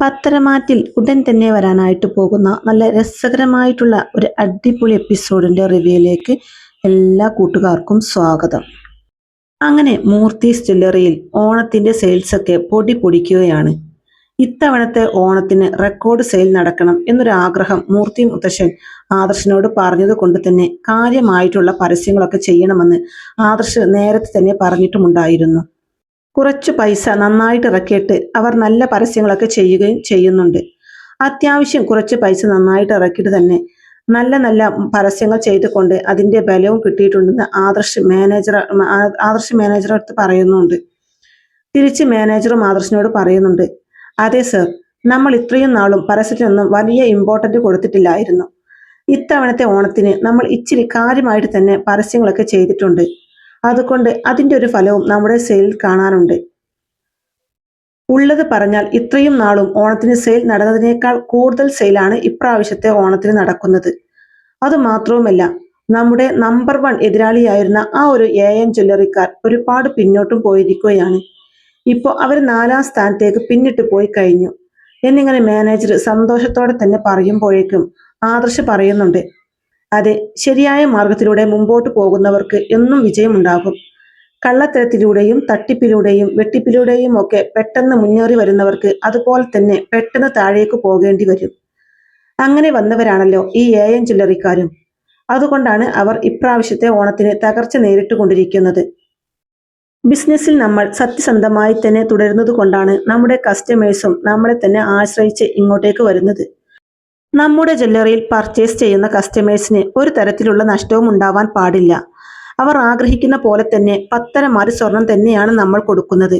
പത്തരമാറ്റിൽ ഉടൻ തന്നെ വരാനായിട്ട് പോകുന്ന നല്ല രസകരമായിട്ടുള്ള ഒരു അടിപൊളി എപ്പിസോഡിന്റെ റിവ്യൂയിലേക്ക് എല്ലാ കൂട്ടുകാർക്കും സ്വാഗതം. അങ്ങനെ മൂർത്തീസ് ജ്വല്ലറിയിൽ ഓണത്തിന്റെ സെയിൽസ് ഒക്കെ പൊടി പൊടിക്കുകയാണ്. ഇത്തവണത്തെ ഓണത്തിന് റെക്കോർഡ് സെയിൽ നടക്കണം എന്നൊരു ആഗ്രഹം മൂർത്തി മുത്തശ്ശൻ ആദർശിനോട് പറഞ്ഞത് കൊണ്ട് തന്നെ കാര്യമായിട്ടുള്ള പരസ്യങ്ങളൊക്കെ ചെയ്യണമെന്ന് ആദർശ് നേരത്തെ തന്നെ പറഞ്ഞിട്ടുമുണ്ടായിരുന്നു. കുറച്ചു പൈസ നന്നായിട്ട് ഇറക്കിയിട്ട് അവർ നല്ല പരസ്യങ്ങളൊക്കെ ചെയ്യുകയും ചെയ്യുന്നുണ്ട്. അത്യാവശ്യം കുറച്ച് പൈസ നന്നായിട്ട് ഇറക്കിയിട്ട് തന്നെ നല്ല നല്ല പരസ്യങ്ങൾ ചെയ്തുകൊണ്ട് അതിന്റെ ബലവും കിട്ടിയിട്ടുണ്ടെന്ന് ആദർശ് മാനേജർ അടുത്ത് പറയുന്നുണ്ട്. തിരിച്ച് മാനേജറും ആദർശിനോട് പറയുന്നുണ്ട്, അതെ സർ, നമ്മൾ ഇത്രയും നാളും പരസ്യത്തിനൊന്നും വലിയ ഇമ്പോർട്ടന്റ് കൊടുത്തിട്ടില്ലായിരുന്നു. ഇത്തവണത്തെ ഓണത്തിന് നമ്മൾ ഇച്ചിരി കാര്യമായിട്ട് തന്നെ പരസ്യങ്ങളൊക്കെ ചെയ്തിട്ടുണ്ട്. അതുകൊണ്ട് അതിന്റെ ഒരു ഫലവും നമ്മുടെ സെയിലിൽ കാണാനുണ്ട്. ഉള്ളത് പറഞ്ഞാൽ ഇത്രയും നാളും ഓണത്തിന് സെയിൽ നടന്നതിനേക്കാൾ കൂടുതൽ സെയിലാണ് ഇപ്രാവശ്യത്തെ ഓണത്തിന് നടക്കുന്നത്. അതുമാത്രവുമല്ല, നമ്മുടെ നമ്പർ 1 എതിരാളിയായിരുന്ന ആ ഒരു AM ജ്വല്ലറിക്കാർ ഒരുപാട് പിന്നോട്ടും പോയിരിക്കുകയാണ്. ഇപ്പോൾ അവർ 4ാം സ്ഥാനത്തേക്ക് പിന്നിട്ട് പോയി കഴിഞ്ഞു എന്നിങ്ങനെ മാനേജർ സന്തോഷത്തോടെ തന്നെ പറയുമ്പോഴേക്കും ആദർശ് പറയുന്നുണ്ട്, അതെ, ശരിയായ മാർഗത്തിലൂടെ മുമ്പോട്ട് പോകുന്നവർക്ക് എന്നും വിജയമുണ്ടാകും. കള്ളത്തരത്തിലൂടെയും തട്ടിപ്പിലൂടെയും വെട്ടിപ്പിലൂടെയും ഒക്കെ പെട്ടെന്ന് മുന്നേറി വരുന്നവർക്ക് അതുപോലെ തന്നെ പെട്ടെന്ന് താഴേക്ക് പോകേണ്ടി വരും. അങ്ങനെ വന്നവരാണല്ലോ ഈ AM ജ്വല്ലറിക്കാരും. അതുകൊണ്ടാണ് അവർ ഇപ്രാവശ്യത്തെ ഓണത്തിന് തകർച്ച നേരിട്ടുകൊണ്ടിരിക്കുന്നത്. ബിസിനസ്സിൽ നമ്മൾ സത്യസന്ധമായി തന്നെ തുടരുന്നത് കൊണ്ടാണ് നമ്മുടെ കസ്റ്റമേഴ്സും നമ്മളെ തന്നെ ആശ്രയിച്ച് ഇങ്ങോട്ടേക്ക് വരുന്നത്. നമ്മുടെ ജ്വല്ലറിയിൽ പർച്ചേസ് ചെയ്യുന്ന കസ്റ്റമേഴ്സിന് ഒരു തരത്തിലുള്ള നഷ്ടവും ഉണ്ടാവാൻ പാടില്ല. അവർ ആഗ്രഹിക്കുന്ന പോലെ തന്നെ 10 മാര് സ്വർണം തന്നെയാണ് നമ്മൾ കൊടുക്കുന്നത്.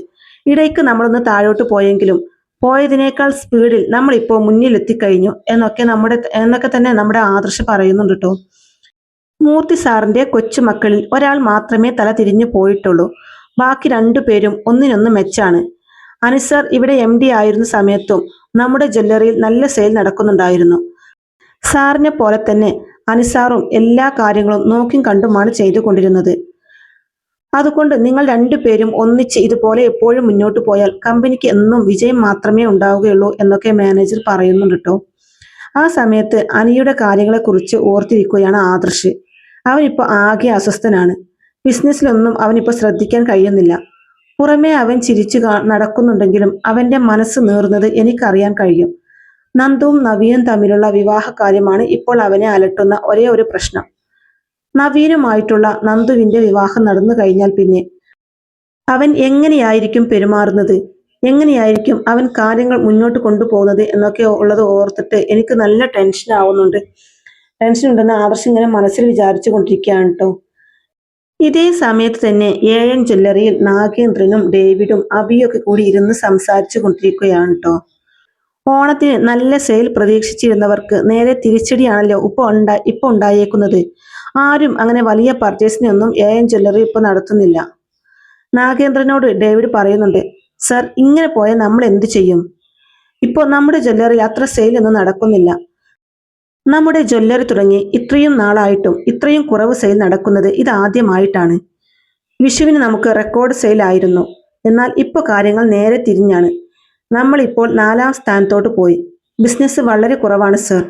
ഇടയ്ക്ക് നമ്മളൊന്ന് താഴോട്ട് പോയെങ്കിലും പോയതിനേക്കാൾ സ്പീഡിൽ നമ്മളിപ്പോൾ മുന്നിലെത്തിക്കഴിഞ്ഞു എന്നൊക്കെ തന്നെ നമ്മുടെ ആദർശ് പറയുന്നുണ്ട് കേട്ടോ. മൂർത്തി സാറിന്റെ കൊച്ചുമക്കളിൽ ഒരാൾ മാത്രമേ തല തിരിഞ്ഞു പോയിട്ടുള്ളൂ. ബാക്കി 2 പേരും ഒന്നിനൊന്ന് മെച്ചാണ്. അനിസർ ഇവിടെ MD ആയിരുന്ന സമയത്തും നമ്മുടെ ജ്വല്ലറിയിൽ നല്ല സെയിൽ നടക്കുന്നുണ്ടായിരുന്നു. സാറിനെ പോലെ തന്നെ അനിസാറും എല്ലാ കാര്യങ്ങളും നോക്കിയും കണ്ടുമാണ് ചെയ്തുകൊണ്ടിരുന്നത്. അതുകൊണ്ട് നിങ്ങൾ 2 പേരും ഒന്നിച്ച് ഇതുപോലെ എപ്പോഴും മുന്നോട്ട് പോയാൽ കമ്പനിക്ക് എന്നും വിജയം മാത്രമേ ഉണ്ടാവുകയുള്ളൂ എന്നൊക്കെ മാനേജർ പറയുന്നുണ്ട് കേട്ടോ. ആ സമയത്ത് അനിയുടെ കാര്യങ്ങളെക്കുറിച്ച് ഓർത്തിരിക്കുകയാണ് ആദർശ്. അവനിപ്പോൾ ആകെ അസ്വസ്ഥനാണ്. ബിസിനസ്സിലൊന്നും അവനിപ്പോൾ ശ്രദ്ധിക്കാൻ കഴിയുന്നില്ല. പുറമേ അവൻ ചിരിച്ചു നടക്കുന്നുണ്ടെങ്കിലും അവന്റെ മനസ്സ് നീറുന്നത് എനിക്കറിയാൻ കഴിയും. നന്ദുവും നവീനും തമ്മിലുള്ള വിവാഹ കാര്യമാണ് ഇപ്പോൾ അവനെ അലട്ടുന്ന ഒരേ ഒരു പ്രശ്നം. നവീനുമായിട്ടുള്ള നന്ദുവിന്റെ വിവാഹം നടന്നു കഴിഞ്ഞാൽ പിന്നെ അവൻ എങ്ങനെയായിരിക്കും പെരുമാറുന്നത്, എങ്ങനെയായിരിക്കും അവൻ കാര്യങ്ങൾ മുന്നോട്ട് കൊണ്ടുപോകുന്നത് എന്നൊക്കെ ഉള്ളത് ഓർത്തിട്ട് എനിക്ക് നല്ല ടെൻഷൻ ആവുന്നുണ്ട്. ടെൻഷൻ ഉണ്ടെന്ന് ആദർശ് ഇങ്ങനെ മനസ്സിൽ വിചാരിച്ചു കൊണ്ടിരിക്കുകയാണ് കേട്ടോ. ഇതേ സമയത്ത് തന്നെ AM ജ്വല്ലറിയിൽ നാഗേന്ദ്രനും ഡേവിഡും അബിയൊക്കെ കൂടി ഇരുന്ന് സംസാരിച്ചു കൊണ്ടിരിക്കുകയാണ് കേട്ടോ. ഓണത്തിന് നല്ല സെയിൽ പ്രതീക്ഷിച്ചിരുന്നവർക്ക് നേരെ തിരിച്ചടിയാണല്ലോ ഇപ്പൊ ഉണ്ടായേക്കുന്നത്. ആരും അങ്ങനെ വലിയ പർച്ചേസിനൊന്നും AM ജ്വല്ലറി ഇപ്പൊ നടത്തുന്നില്ല. നാഗേന്ദ്രനോട് ഡേവിഡ് പറയുന്നുണ്ട്, സർ, ഇങ്ങനെ പോയാൽ നമ്മൾ എന്ത് ചെയ്യും? ഇപ്പോൾ നമ്മുടെ ജ്വല്ലറിയിൽ അത്ര സെയിൽ ഒന്നും നടക്കുന്നില്ല. നമ്മുടെ ജ്വല്ലറി തുടങ്ങി ഇത്രയും നാളായിട്ടും ഇത്രയും കുറവ് സെയിൽ നടക്കുന്നത് ഇതാദ്യമായിട്ടാണ്. വിഷുവിന് നമുക്ക് റെക്കോർഡ് സെയിൽ ആയിരുന്നു. എന്നാൽ ഇപ്പോൾ കാര്യങ്ങൾ നേരെ തിരിഞ്ഞാണ്. നമ്മളിപ്പോൾ 4ാം സ്ഥാനത്തോട്ട് പോയി. ബിസിനസ് വളരെ കുറവാണ് സർ.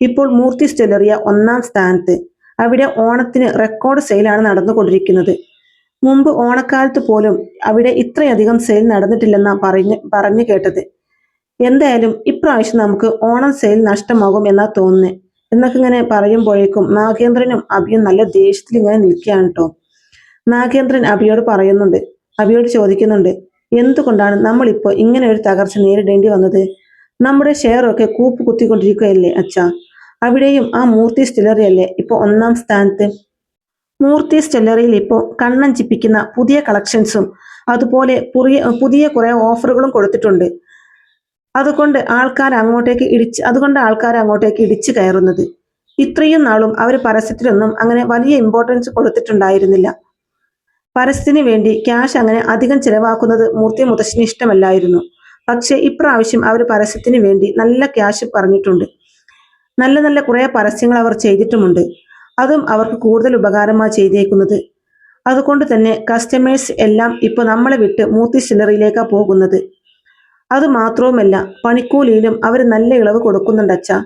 ഇപ്പോൾ മൂർത്തീസ് ജ്വല്ലറിയ 1ാം സ്ഥാനത്ത്. അവിടെ ഓണത്തിന് റെക്കോർഡ് സെയിലാണ് നടന്നുകൊണ്ടിരിക്കുന്നത്. മുമ്പ് ഓണക്കാലത്ത് പോലും അവിടെ ഇത്രയധികം സെയിൽ നടന്നിട്ടില്ലെന്നാ പറഞ്ഞു കേട്ടത്. എന്തായാലും ഇപ്രാവശ്യം നമുക്ക് ഓണം സെയിൽ നഷ്ടമാകും എന്നാ തോന്നുന്നത് എന്നൊക്കെ ഇങ്ങനെ പറയുമ്പോഴേക്കും നാഗേന്ദ്രനും അബിയും നല്ല ദേഷ്യത്തിൽ ഇങ്ങനെ നിൽക്കുകയാണ് കേട്ടോ. നാഗേന്ദ്രൻ അബിയോട് ചോദിക്കുന്നുണ്ട്, എന്തുകൊണ്ടാണ് നമ്മളിപ്പോൾ ഇങ്ങനെ ഒരു തകർച്ച നേരിടേണ്ടി വന്നത്? നമ്മുടെ ഷെയർ ഒക്കെ കൂപ്പ് കുത്തിക്കൊണ്ടിരിക്കുകയല്ലേ അച്ഛാ. അവിടെയും ആ മൂർത്തീസ് ജ്വല്ലറി അല്ലേ ഇപ്പോൾ 1ാം സ്ഥാനത്ത്. മൂർത്തീസ് ജ്വല്ലറിയിൽ ഇപ്പോൾ കണ്ണഞ്ചിപ്പിക്കുന്ന പുതിയ കളക്ഷൻസും അതുപോലെ പുതിയ കുറെ ഓഫറുകളും കൊടുത്തിട്ടുണ്ട്. അതുകൊണ്ട് ആൾക്കാർ അങ്ങോട്ടേക്ക് ഇടിച്ചു കയറുന്നത്. ഇത്രയും നാളും അവർ പരസ്യത്തിലൊന്നും അങ്ങനെ വലിയ ഇമ്പോർട്ടൻസ് കൊടുത്തിട്ടുണ്ടായിരുന്നില്ല. പരസ്യത്തിന് വേണ്ടി ക്യാഷ് അങ്ങനെ അധികം ചെലവാക്കുന്നത് മൂർത്തി മുത്തശ്ശിന് ഇഷ്ടമല്ലായിരുന്നു. പക്ഷെ ഇപ്രാവശ്യം അവർ പരസ്യത്തിന് വേണ്ടി നല്ല ക്യാഷ് പറഞ്ഞിട്ടുണ്ട്. നല്ല നല്ല കുറെ പരസ്യങ്ങൾ അവർ ചെയ്തിട്ടുമുണ്ട്. അതും അവർക്ക് കൂടുതൽ ഉപകാരമാണ് ചെയ്തേക്കുന്നത്. അതുകൊണ്ട് തന്നെ കസ്റ്റമേഴ്സ് എല്ലാം ഇപ്പോൾ നമ്മളെ വിട്ട് മൂർത്തി ജ്വല്ലറിയിലേക്കാണ് പോകുന്നത്. അതുമാത്രവുമല്ല, പണിക്കൂലിയിലും അവർ നല്ല ഇളവ് കൊടുക്കുന്നുണ്ട് അച്ഛാ.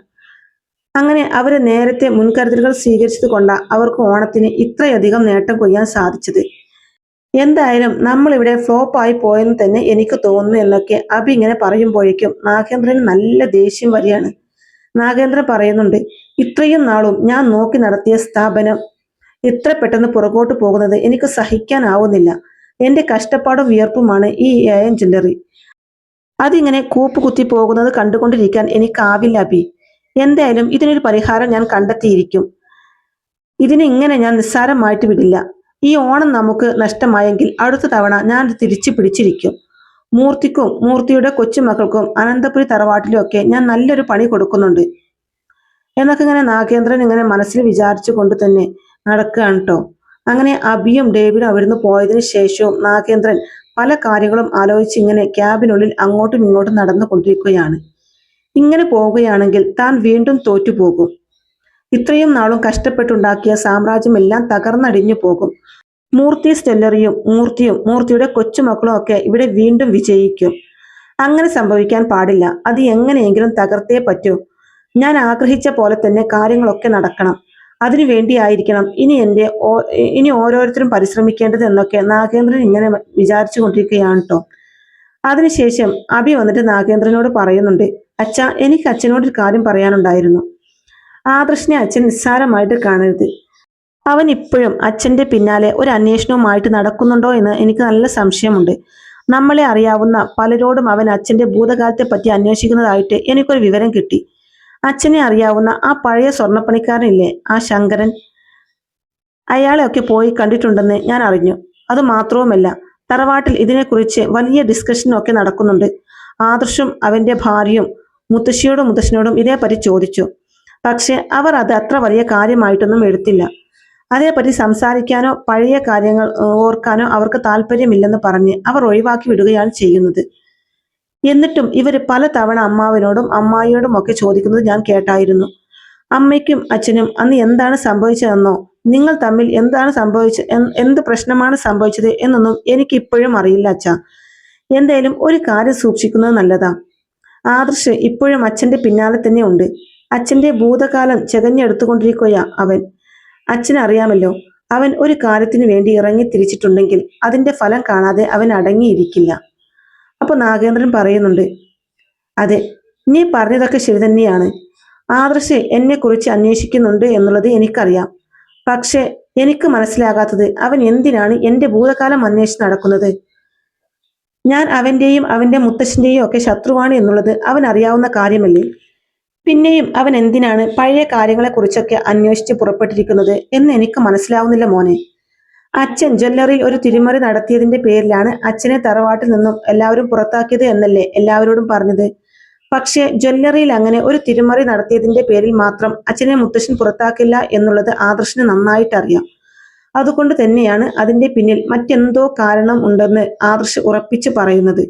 അങ്ങനെ അവര് നേരത്തെ മുൻകരുതലുകൾ സ്വീകരിച്ചത് കൊണ്ടാ അവർക്ക് ഓണത്തിന് ഇത്രയധികം നേട്ടം കൊയ്യാൻ സാധിച്ചത്. എന്തായാലും നമ്മളിവിടെ ഫ്ലോപ്പായി പോയെന്ന് തന്നെ എനിക്ക് തോന്നുന്നു എന്നൊക്കെ അഭി ഇങ്ങനെ പറയുമ്പോഴേക്കും നാഗേന്ദ്രന് നല്ല ദേഷ്യം വരികയാണ്. നാഗേന്ദ്രൻ പറയുന്നുണ്ട്, ഇത്രയും നാളും ഞാൻ നോക്കി നടത്തിയ സ്ഥാപനം ഇത്ര പെട്ടെന്ന് പുറകോട്ട് പോകുന്നത് എനിക്ക് സഹിക്കാനാവുന്നില്ല. എന്റെ കഷ്ടപ്പാടും വിയർപ്പുമാണ് ഈ AM ജ്വല്ലറി. അതിങ്ങനെ കൂപ്പുകുത്തി പോകുന്നത് കണ്ടുകൊണ്ടിരിക്കാൻ എനിക്കാവില്ല അഭി. എന്തായാലും ഇതിനൊരു പരിഹാരം ഞാൻ കണ്ടെത്തിയിരിക്കും. ഇതിനെ ഇങ്ങനെ ഞാൻ നിസ്സാരമായിട്ട് വിടില്ല. ഈ ഓണം നമുക്ക് നഷ്ടമായെങ്കിൽ അടുത്ത തവണ ഞാൻ ഇത് തിരിച്ചു പിടിച്ചിരിക്കും. മൂർത്തിക്കും മൂർത്തിയുടെ കൊച്ചുമക്കൾക്കും അനന്തപുരി തറവാട്ടിലും ഒക്കെ ഞാൻ നല്ലൊരു പണി കൊടുക്കുന്നുണ്ട് എന്നൊക്കെ ഇങ്ങനെ നാഗേന്ദ്രൻ ഇങ്ങനെ മനസ്സിൽ വിചാരിച്ചു കൊണ്ട് തന്നെ നടക്കുകയാണ് കേട്ടോ. അങ്ങനെ അഭിയും ഡേവിഡും അവിടുന്ന് പോയതിനു ശേഷവും നാഗേന്ദ്രൻ പല കാര്യങ്ങളും ആലോചിച്ച് ഇങ്ങനെ ക്യാബിനുള്ളിൽ അങ്ങോട്ടും ഇങ്ങോട്ടും നടന്നുകൊണ്ടിരിക്കുകയാണ്. ഇങ്ങനെ പോവുകയാണെങ്കിൽ താൻ വീണ്ടും തോറ്റുപോകും. ഇത്രയും നാളും കഷ്ടപ്പെട്ടുണ്ടാക്കിയ സാമ്രാജ്യമെല്ലാം തകർന്നടിഞ്ഞു പോകും. മൂർത്തി സ്റ്റെല്ലറിയും മൂർത്തിയുടെ കൊച്ചുമക്കളും ഒക്കെ ഇവിടെ വീണ്ടും വിജയിക്കും. അങ്ങനെ സംഭവിക്കാൻ പാടില്ല. അത് എങ്ങനെയെങ്കിലും തകർത്തേ പറ്റൂ. ഞാൻ ആഗ്രഹിച്ച പോലെ തന്നെ കാര്യങ്ങളൊക്കെ നടക്കണം. അതിനു വേണ്ടിയായിരിക്കണം ഇനി ഓരോരുത്തരും പരിശ്രമിക്കേണ്ടത് എന്നൊക്കെ നാഗേന്ദ്രൻ ഇങ്ങനെ വിചാരിച്ചു കൊണ്ടിരിക്കുകയാണ് കേട്ടോ. അതിനുശേഷം അഭി വന്നിട്ട് നാഗേന്ദ്രനോട് പറയുന്നുണ്ട്, അച്ഛാ, എനിക്ക് അച്ഛനോടൊരു കാര്യം പറയാനുണ്ടായിരുന്നു. ആദർശിനെ അച്ഛൻ നിസ്സാരമായിട്ട് കാണരുത്. അവൻ ഇപ്പോഴും അച്ഛന്റെ പിന്നാലെ ഒരു അന്വേഷണവുമായിട്ട് നടക്കുന്നുണ്ടോ എന്ന് എനിക്ക് നല്ല സംശയമുണ്ട്. നമ്മളെ അറിയാവുന്ന പലരോടും അവൻ അച്ഛന്റെ ഭൂതകാലത്തെ പറ്റി അന്വേഷിക്കുന്നതായിട്ട് എനിക്കൊരു വിവരം കിട്ടി. അച്ഛനെ അറിയാവുന്ന ആ പഴയ സ്വർണ്ണപ്പണിക്കാരനില്ലേ, ആ ശങ്കരൻ, അയാളെ ഒക്കെ പോയി കണ്ടിട്ടുണ്ടെന്ന് ഞാൻ അറിഞ്ഞു. അത് മാത്രവുമല്ല, തറവാട്ടിൽ ഇതിനെക്കുറിച്ച് വലിയ ഡിസ്കഷനൊക്കെ നടക്കുന്നുണ്ട്. ആദർശും അവന്റെ ഭാര്യയും മുത്തശ്ശിയോടും മുത്തശ്ശനോടും ഇതേപറ്റി ചോദിച്ചു. പക്ഷെ അവർ അത് അത്ര വലിയ കാര്യമായിട്ടൊന്നും എടുത്തില്ല. അതേപറ്റി സംസാരിക്കാനോ പഴയ കാര്യങ്ങൾ ഓർക്കാനോ അവർക്ക് താല്പര്യമില്ലെന്ന് പറഞ്ഞ് അവർ ഒഴിവാക്കി വിടുകയാണ് ചെയ്യുന്നത്. എന്നിട്ടും ഇവര് പല തവണ അമ്മാവനോടും അമ്മായിയോടും ഒക്കെ ചോദിക്കുന്നത് ഞാൻ കേട്ടായിരുന്നു. അമ്മയ്ക്കും അച്ഛനും അന്ന് എന്താണ് സംഭവിച്ചതെന്നോ നിങ്ങൾ തമ്മിൽ എന്ത് പ്രശ്നമാണ് സംഭവിച്ചത് എന്നൊന്നും എനിക്ക് ഇപ്പോഴും അറിയില്ല അച്ഛാ. എന്തായാലും ഒരു കാര്യം സൂക്ഷിക്കുന്നത് നല്ലതാ. ആദർശ് ഇപ്പോഴും അച്ഛന്റെ പിന്നാലെ തന്നെ ഉണ്ട്. അച്ഛന്റെ ഭൂതകാലം ചെകഞ്ഞെടുത്തുകൊണ്ടിരിക്കുകയാ അവൻ. അച്ഛനറിയാമല്ലോ, അവൻ ഒരു കാര്യത്തിന് വേണ്ടി ഇറങ്ങി തിരിച്ചിട്ടുണ്ടെങ്കിൽ അതിന്റെ ഫലം കാണാതെ അവൻ അടങ്ങിയിരിക്കില്ല. അപ്പൊ നാഗേന്ദ്രൻ പറയുന്നുണ്ട്, അതെ, നീ പറഞ്ഞതൊക്കെ ശരി തന്നെയാണ്. ആദർശ് എന്നെക്കുറിച്ച് അന്വേഷിക്കുന്നുണ്ട് എന്നുള്ളത് എനിക്കറിയാം. പക്ഷെ എനിക്ക് മനസ്സിലാകാത്തത് അവൻ എന്തിനാണ് എന്റെ ഭൂതകാലം അന്വേഷിച്ച് നടക്കുന്നത്. ഞാൻ അവന്റെയും അവന്റെ മുത്തശ്ശന്റെയും ഒക്കെ ശത്രുവാണ് എന്നുള്ളത് അവൻ അറിയാവുന്ന കാര്യമല്ലേ. പിന്നെയും അവൻ എന്തിനാണ് പഴയ കാര്യങ്ങളെക്കുറിച്ചൊക്കെ അന്വേഷിച്ച് പുറപ്പെട്ടിരിക്കുന്നത് എന്ന് എനിക്ക് മനസ്സിലാവുന്നില്ല മോനെ. അച്ഛൻ ജ്വല്ലറിയിൽ ഒരു തിരിമറി നടത്തിയതിന്റെ പേരിലാണ് അച്ഛനെ തറവാട്ടിൽ നിന്നും എല്ലാവരും പുറത്താക്കിയത് എന്നല്ലേ എല്ലാവരോടും പറഞ്ഞത്. പക്ഷെ ജ്വല്ലറിയിൽ അങ്ങനെ ഒരു തിരിമറി നടത്തിയതിന്റെ പേരിൽ മാത്രം അച്ഛനെ മുത്തശ്ശൻ പുറത്താക്കില്ല എന്നുള്ളത് ആദർശിന് നന്നായിട്ട് അറിയാം. അതുകൊണ്ട് തന്നെയാണ് അതിന്റെ പിന്നിൽ മറ്റെന്തോ കാരണം ഉണ്ടെന്ന് ആദർശ് ഉറപ്പിച്ചു പറയുന്നത്.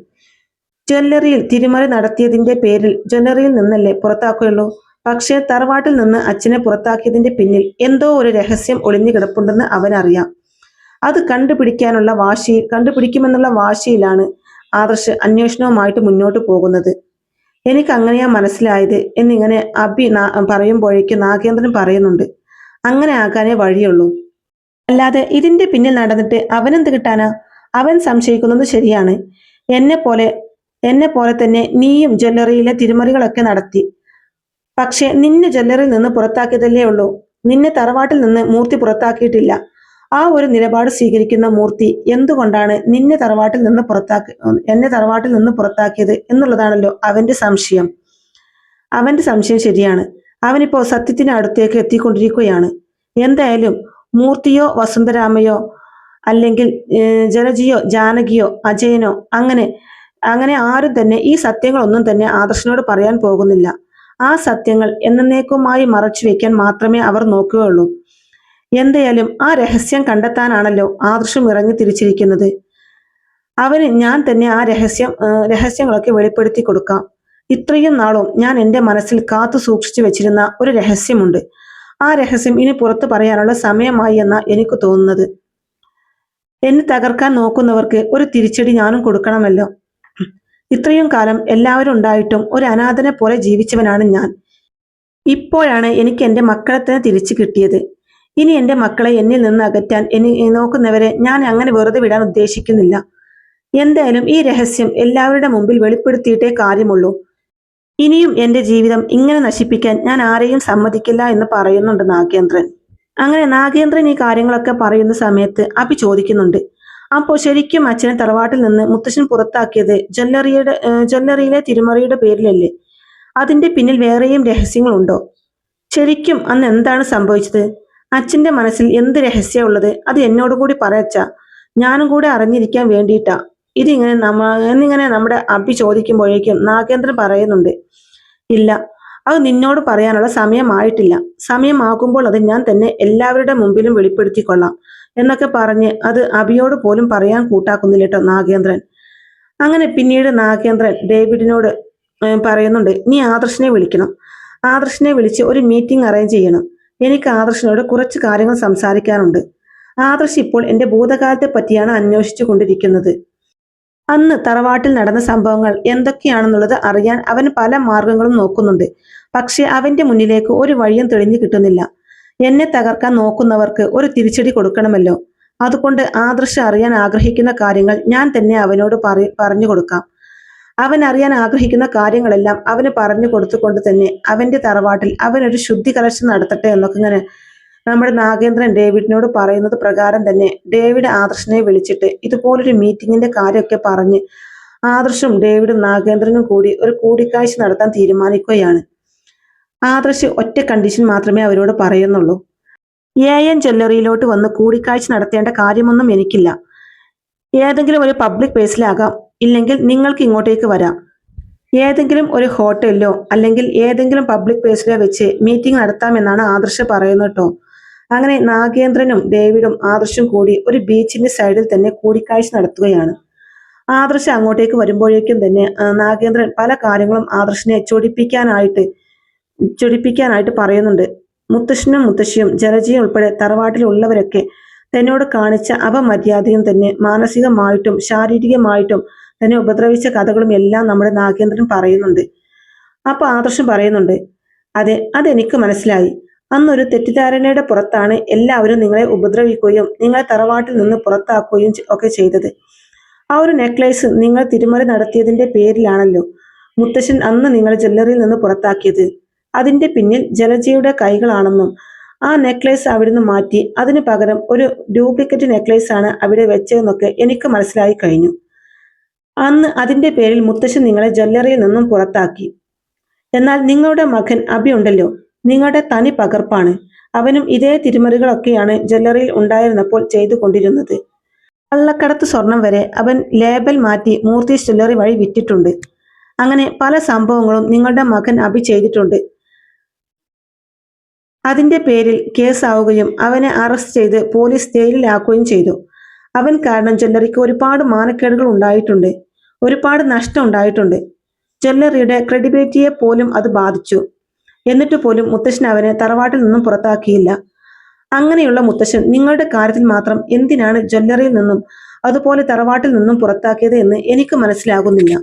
ജ്വല്ലറിയിൽ തിരിമറി നടത്തിയതിന്റെ പേരിൽ ജ്വല്ലറിയിൽ നിന്നല്ലേ പുറത്താക്കുകയുള്ളൂ. പക്ഷെ തറവാട്ടിൽ നിന്ന് അച്ഛനെ പുറത്താക്കിയതിന്റെ പിന്നിൽ എന്തോ ഒരു രഹസ്യം ഒളിഞ്ഞു കിടപ്പുണ്ടെന്ന് അവനറിയാം. അത് കണ്ടുപിടിക്കുമെന്നുള്ള വാശിയിലാണ് ആദർശ് അന്വേഷണവുമായിട്ട് മുന്നോട്ട് പോകുന്നത്. എനിക്ക് അങ്ങനെയാ മനസ്സിലായത് എന്നിങ്ങനെ അഭി പറയുമ്പോഴേക്കും നാഗേന്ദ്രൻ പറയുന്നുണ്ട്, അങ്ങനെ ആകാനേ വഴിയുള്ളൂ. അല്ലാതെ ഇതിന്റെ പിന്നിൽ നടന്നിട്ട് അവനെന്ത് കിട്ടാനാ? അവൻ സംശയിക്കുന്നത് ശരിയാണ്. എന്നെ പോലെ തന്നെ നീയും ജ്വല്ലറിയിലെ തിരിമറികളൊക്കെ നടത്തി. പക്ഷെ നിന്നെ ജ്വല്ലറിയിൽ നിന്ന് പുറത്താക്കിയതല്ലേ ഉള്ളൂ. നിന്നെ തറവാട്ടിൽ നിന്ന് മൂർത്തി പുറത്താക്കിയിട്ടില്ല. ആ ഒരു നിലപാട് സ്വീകരിക്കുന്ന മൂർത്തി എന്തുകൊണ്ടാണ് എന്നെ തറവാട്ടിൽ നിന്ന് പുറത്താക്കിയത് എന്നുള്ളതാണല്ലോ അവന്റെ സംശയം. അവന്റെ സംശയം ശരിയാണ്. അവനിപ്പോ സത്യത്തിന് അടുത്തേക്ക് എത്തിക്കൊണ്ടിരിക്കുകയാണ്. എന്തായാലും മൂർത്തിയോ വസുന്ധരാമയോ അല്ലെങ്കിൽ ജലജിയോ ജാനകിയോ അജയനോ അങ്ങനെ ആരും തന്നെ ഈ സത്യങ്ങളൊന്നും തന്നെ ആദർശനോട് പറയാൻ പോകുന്നില്ല. ആ സത്യങ്ങൾ എന്നേക്കുമായി മറച്ചു വെക്കാൻ മാത്രമേ അവർ നോക്കുകയുള്ളൂ. എന്തായാലും ആ രഹസ്യം കണ്ടെത്താനാണല്ലോ ആദർശം ഇറങ്ങി തിരിച്ചിരിക്കുന്നത്. അവന് ഞാൻ തന്നെ ആ രഹസ്യങ്ങളൊക്കെ വെളിപ്പെടുത്തി കൊടുക്കാം. ഇത്രയും നാളും ഞാൻ എൻ്റെ മനസ്സിൽ കാത്തു സൂക്ഷിച്ചു വെച്ചിരുന്ന ഒരു രഹസ്യമുണ്ട്. ആ രഹസ്യം ഇനി പുറത്തു പറയാനുള്ള സമയമായി എന്നാ എനിക്ക് തോന്നുന്നത്. എന്നെ തകർക്കാൻ നോക്കുന്നവർക്ക് ഒരു തിരിച്ചടി ഞാനും കൊടുക്കണമല്ലോ. ഇത്രയും കാലം എല്ലാവരും ഉണ്ടായിട്ടും ഒരു അനാഥനെ പോലെ ജീവിച്ചവനാണ് ഞാൻ. ഇപ്പോഴാണ് എനിക്ക് എൻ്റെ മക്കളെ തന്നെ തിരിച്ചു കിട്ടിയത്. ഇനി എൻ്റെ മക്കളെ എന്നിൽ നിന്ന് അകറ്റാൻ നോക്കുന്നവരെ ഞാൻ അങ്ങനെ വെറുതെ വിടാൻ ഉദ്ദേശിക്കുന്നില്ല. എന്തായാലും ഈ രഹസ്യം എല്ലാവരുടെ മുമ്പിൽ വെളിപ്പെടുത്തിയിട്ടേ കാര്യമുള്ളൂ. ഇനിയും എൻ്റെ ജീവിതം ഇങ്ങനെ നശിപ്പിക്കാൻ ഞാൻ ആരെയും സമ്മതിക്കില്ല എന്ന് പറയുന്നുണ്ട് നാഗേന്ദ്രൻ. അങ്ങനെ നാഗേന്ദ്രൻ ഈ കാര്യങ്ങളൊക്കെ പറയുന്ന സമയത്ത് അഭി ചോദിക്കുന്നുണ്ട്, അപ്പോൾ ശരിക്കും അച്ഛനെ തറവാട്ടിൽ നിന്ന് മുത്തശ്ശൻ പുറത്താക്കിയത് ജ്വല്ലറിയിലെ തിരിമറിയുടെ പേരിലല്ലേ? അതിന്റെ പിന്നിൽ വേറെയും രഹസ്യങ്ങളുണ്ടോ? ശരിക്കും അന്ന് എന്താണ് സംഭവിച്ചത്? അച്ഛന്റെ മനസ്സിൽ എന്ത് രഹസ്യമുള്ളത് അത് എന്നോട് കൂടി പറയച്ച, ഞാനും കൂടെ അറിഞ്ഞിരിക്കാൻ വേണ്ടിയിട്ടാ എന്നിങ്ങനെ നമ്മുടെ അഭി ചോദിക്കുമ്പോഴേക്കും നാഗേന്ദ്രൻ പറയുന്നുണ്ട്, ഇല്ല, അത് നിന്നോട് പറയാനുള്ള സമയമായിട്ടില്ല. സമയമാകുമ്പോൾ അത് ഞാൻ തന്നെ എല്ലാവരുടെ മുമ്പിലും വെളിപ്പെടുത്തിക്കൊള്ളാം എന്നൊക്കെ പറഞ്ഞ് അത് അഭിയോട് പോലും പറയാൻ കൂട്ടാക്കുന്നില്ല കേട്ടോ നാഗേന്ദ്രൻ. അങ്ങനെ പിന്നീട് നാഗേന്ദ്രൻ ഡേവിഡിനോട് പറയുന്നുണ്ട്, നീ ആദർശിനെ വിളിക്കണം. ആദർശിനെ വിളിച്ച് ഒരു മീറ്റിംഗ് അറേഞ്ച് ചെയ്യണം. എനിക്ക് ആദർശിനോട് കുറച്ച് കാര്യങ്ങൾ സംസാരിക്കാനുണ്ട്. ആദർശ് ഇപ്പോൾ എൻ്റെ ഭൂതകാലത്തെ പറ്റിയാണ് അന്വേഷിച്ചു കൊണ്ടിരിക്കുന്നത്. അന്ന് തറവാട്ടിൽ നടന്ന സംഭവങ്ങൾ എന്തൊക്കെയാണെന്നുള്ളത് അറിയാൻ അവൻ പല മാർഗങ്ങളും നോക്കുന്നുണ്ട്. പക്ഷെ അവന്റെ മുന്നിലേക്ക് ഒരു വഴിയും തെളിഞ്ഞു കിട്ടുന്നില്ല. എന്നെ തകർക്കാൻ നോക്കുന്നവർക്ക് ഒരു തിരിച്ചടി കൊടുക്കണമല്ലോ. അതുകൊണ്ട് ആദർശ് അറിയാൻ ആഗ്രഹിക്കുന്ന കാര്യങ്ങൾ ഞാൻ തന്നെ അവനോട് പറഞ്ഞു കൊടുക്കാം. അവൻ അറിയാൻ ആഗ്രഹിക്കുന്ന കാര്യങ്ങളെല്ലാം അവന് പറഞ്ഞു കൊടുത്തുകൊണ്ട് തന്നെ അവന്റെ തറവാട്ടിൽ അവനൊരു ശുദ്ധി കലർച്ച നടത്തട്ടെ എന്നൊക്കെ ഇങ്ങനെ നമ്മുടെ നാഗേന്ദ്രൻ ഡേവിഡിനോട് പറയുന്നത് പ്രകാരം തന്നെ ഡേവിഡ് ആദർശിനെ വിളിച്ചിട്ട് ഇതുപോലൊരു മീറ്റിങ്ങിന്റെ കാര്യമൊക്കെ പറഞ്ഞ് ആദർശും ഡേവിഡും നാഗേന്ദ്രനും കൂടി ഒരു കൂടിക്കാഴ്ച നടത്താൻ തീരുമാനിക്കുകയാണ്. ആദർശ് ഒറ്റ കണ്ടീഷൻ മാത്രമേ അവരോട് പറയുന്നുള്ളൂ. AN ജ്വല്ലറിയിലോട്ട് വന്ന് കൂടിക്കാഴ്ച നടത്തേണ്ട കാര്യമൊന്നും എനിക്കില്ല. ഏതെങ്കിലും ഒരു പബ്ലിക് പ്ലേസിലാകാം, ഇല്ലെങ്കിൽ നിങ്ങൾക്ക് ഇങ്ങോട്ടേക്ക് വരാം. ഏതെങ്കിലും ഒരു ഹോട്ടലിലോ അല്ലെങ്കിൽ ഏതെങ്കിലും പബ്ലിക് പ്ലേസിലോ വെച്ച് മീറ്റിംഗ് നടത്താമെന്നാണ് ആദർശ് പറയുന്നത് കേട്ടോ. അങ്ങനെ നാഗേന്ദ്രനും ഡേവിഡും ആദർശും കൂടി ഒരു ബീച്ചിന്റെ സൈഡിൽ തന്നെ കൂടിക്കാഴ്ച നടത്തുകയാണ്. ആദർശ് അങ്ങോട്ടേക്ക് വരുമ്പോഴേക്കും തന്നെ നാഗേന്ദ്രൻ പല കാര്യങ്ങളും ആദർശിനെ ചൊടിപ്പിക്കാനായിട്ട് പറയുന്നുണ്ട്. മുത്തശ്ശനും മുത്തശ്ശിയും ജലജയും ഉൾപ്പെടെ തറവാട്ടിലുള്ളവരൊക്കെ തന്നോട് കാണിച്ച അപമര്യാദയും തന്നെ മാനസികമായിട്ടും ശാരീരികമായിട്ടും തന്നെ ഉപദ്രവിച്ച കഥകളും എല്ലാം നമ്മുടെ നാഗേന്ദ്രൻ പറയുന്നുണ്ട്. അപ്പൊ ആദർശം പറയുന്നുണ്ട്, അതെനിക്ക് മനസ്സിലായി. അന്നൊരു തെറ്റിദ്ധാരണയുടെ പുറത്താണ് എല്ലാവരും നിങ്ങളെ ഉപദ്രവിക്കുകയും നിങ്ങളെ തറവാട്ടിൽ നിന്ന് പുറത്താക്കുകയും ഒക്കെ ചെയ്തത്. ആ ഒരു നെക്ലേസ് നിങ്ങൾ തിരിമറി നടത്തിയതിന്റെ പേരിലാണല്ലോ മുത്തശ്ശൻ അന്ന് നിങ്ങളെ ജ്വല്ലറിയിൽ നിന്ന് പുറത്താക്കിയത്. അതിന്റെ പിന്നിൽ ജലജയുടെ കൈകളാണെന്നും ആ നെക്ലേസ് അവിടുന്ന് മാറ്റി അതിനു പകരം ഒരു ഡ്യൂപ്ലിക്കേറ്റ് നെക്ലേസ് ആണ് അവിടെ വെച്ചതെന്നൊക്കെ എനിക്ക് മനസ്സിലായി കഴിഞ്ഞു. അന്ന് അതിന്റെ പേരിൽ മുത്തശ്ശൻ നിങ്ങളെ ജ്വല്ലറിയിൽ നിന്നും പുറത്താക്കി. എന്നാൽ നിങ്ങളുടെ മകൻ അഭി ഉണ്ടല്ലോ, നിങ്ങളുടെ തനി പകർപ്പാണ്. അവനും ഇതേ തിരിമറികളൊക്കെയാണ് ജ്വല്ലറിയിൽ ഉണ്ടായിരുന്നപ്പോൾ ചെയ്തുകൊണ്ടിരുന്നത്. കള്ളക്കടത്ത് സ്വർണം വരെ അവൻ ലേബൽ മാറ്റി മൂർത്തി ജ്വല്ലറി വഴി വിറ്റിട്ടുണ്ട്. അങ്ങനെ പല സംഭവങ്ങളും നിങ്ങളുടെ മകൻ അഭി ചെയ്തിട്ടുണ്ട്. അതിന്റെ പേരിൽ കേസാവുകയും അവനെ അറസ്റ്റ് ചെയ്ത് പോലീസ് ജയിലിലാക്കുകയും ചെയ്തു. അവൻ കാരണം ജ്വല്ലറിക്ക് ഒരുപാട് മാനക്കേടുകൾ ഉണ്ടായിട്ടുണ്ട്, ഒരുപാട് നഷ്ടം ഉണ്ടായിട്ടുണ്ട്. ജ്വല്ലറിയുടെ ക്രെഡിബിലിറ്റിയെ പോലും അത് ബാധിച്ചു. എന്നിട്ട് പോലും മുത്തശ്ശൻ അവനെ തറവാട്ടിൽ നിന്നും പുറത്താക്കിയില്ല. അങ്ങനെയുള്ള മുത്തശ്ശൻ നിങ്ങളുടെ കാര്യത്തിൽ മാത്രം എന്തിനാണ് ജ്വല്ലറിയിൽ നിന്നും അതുപോലെ തറവാട്ടിൽ നിന്നും പുറത്താക്കിയത് എന്ന് എനിക്ക് മനസ്സിലാകുന്നില്ല.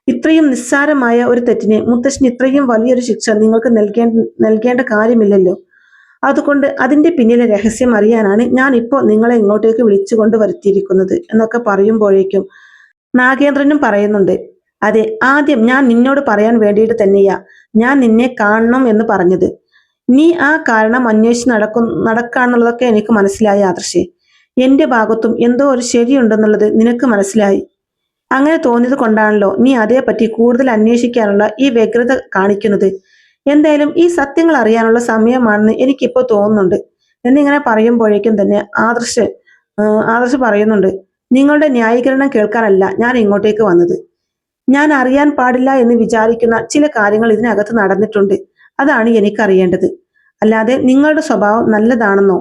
ഇത്രയും നിസ്സാരമായ ഒരു തെറ്റിന് മുത്തശ്ശൻ ഇത്രയും വലിയൊരു ശിക്ഷ നിങ്ങൾക്ക് നൽകേണ്ട കാര്യമില്ലല്ലോ. അതുകൊണ്ട് അതിന്റെ പിന്നിലെ രഹസ്യം അറിയാനാണ് ഞാൻ ഇപ്പോൾ നിങ്ങളെ ഇങ്ങോട്ടേക്ക് വിളിച്ചുകൊണ്ട് വരുത്തിയിരിക്കുന്നത് എന്നൊക്കെ പറയുമ്പോഴേക്കും നാഗേന്ദ്രനും പറയുന്നുണ്ട്, അതെ, ആദ്യം ഞാൻ നിന്നോട് പറയാൻ വേണ്ടിയിട്ട് തന്നെയാ ഞാൻ നിന്നെ കാണണം എന്ന് പറഞ്ഞത്. നീ ആ കാരണം അന്വേഷിച്ച് നടക്കാന്നുള്ളതൊക്കെ എനിക്ക് മനസ്സിലായി ആദർശേ. എന്റെ ഭാഗത്തും എന്തോ ഒരു ശരിയുണ്ടെന്നുള്ളത് നിനക്ക് മനസ്സിലായി. അങ്ങനെ തോന്നിയത് കൊണ്ടാണല്ലോ നീ അതേപറ്റി കൂടുതൽ അന്വേഷിക്കാനുള്ള ഈ വ്യഗ്രത കാണിക്കുന്നത്. എന്തായാലും ഈ സത്യങ്ങൾ അറിയാനുള്ള സമയമാണെന്ന് എനിക്കിപ്പോൾ തോന്നുന്നുണ്ട് എന്നിങ്ങനെ പറയുമ്പോഴേക്കും തന്നെ ആദർശ് പറയുന്നുണ്ട്, നിങ്ങളുടെ ന്യായീകരണം കേൾക്കാനല്ല ഞാൻ ഇങ്ങോട്ടേക്ക് വന്നത്. ഞാൻ അറിയാൻ പാടില്ല എന്ന് വിചാരിക്കുന്ന ചില കാര്യങ്ങൾ ഇതിനകത്ത് നടന്നിട്ടുണ്ട്. അതാണ് എനിക്കറിയേണ്ടത്. അല്ലാതെ നിങ്ങളുടെ സ്വഭാവം നല്ലതാണെന്നോ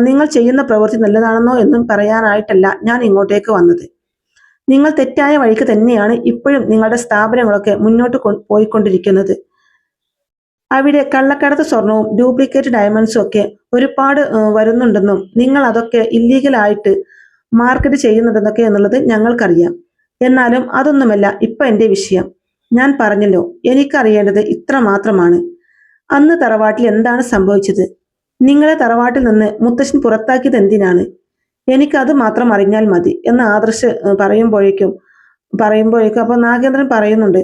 നിങ്ങൾ ചെയ്യുന്ന പ്രവൃത്തി നല്ലതാണെന്നോ എന്നും പറയാനായിട്ടല്ല ഞാൻ ഇങ്ങോട്ടേക്ക് വന്നത്. നിങ്ങൾ തെറ്റായ വഴിക്ക് തന്നെയാണ് ഇപ്പോഴും നിങ്ങളുടെ സ്ഥാപനങ്ങളൊക്കെ മുന്നോട്ട് പോയിക്കൊണ്ടിരിക്കുന്നത്. അവിടെ കള്ളക്കടത്ത് സ്വർണവും ഡ്യൂപ്ലിക്കേറ്റ് ഡയമണ്ട്സും ഒക്കെ ഒരുപാട് വരുന്നുണ്ടെന്നും നിങ്ങൾ അതൊക്കെ ഇല്ലീഗലായിട്ട് മാർക്കറ്റ് ചെയ്യുന്നുണ്ടെന്നൊക്കെ എന്നുള്ളത് ഞങ്ങൾക്കറിയാം. എന്നാലും അതൊന്നുമല്ല ഇപ്പൊ എന്റെ വിഷയം. ഞാൻ പറഞ്ഞല്ലോ, എനിക്കറിയേണ്ടത് ഇത്ര മാത്രമാണ്. അന്ന് തറവാട്ടിൽ എന്താണ് സംഭവിച്ചത്? നിങ്ങളെ തറവാട്ടിൽ നിന്ന് മുത്തശ്ശൻ പുറത്താക്കിയത് എന്തിനാണ്? എനിക്കത് മാത്രം അറിഞ്ഞാൽ മതി എന്ന് ആദർശ് പറയുമ്പോഴേക്കും അപ്പൊ നാഗേന്ദ്രൻ പറയുന്നുണ്ട്,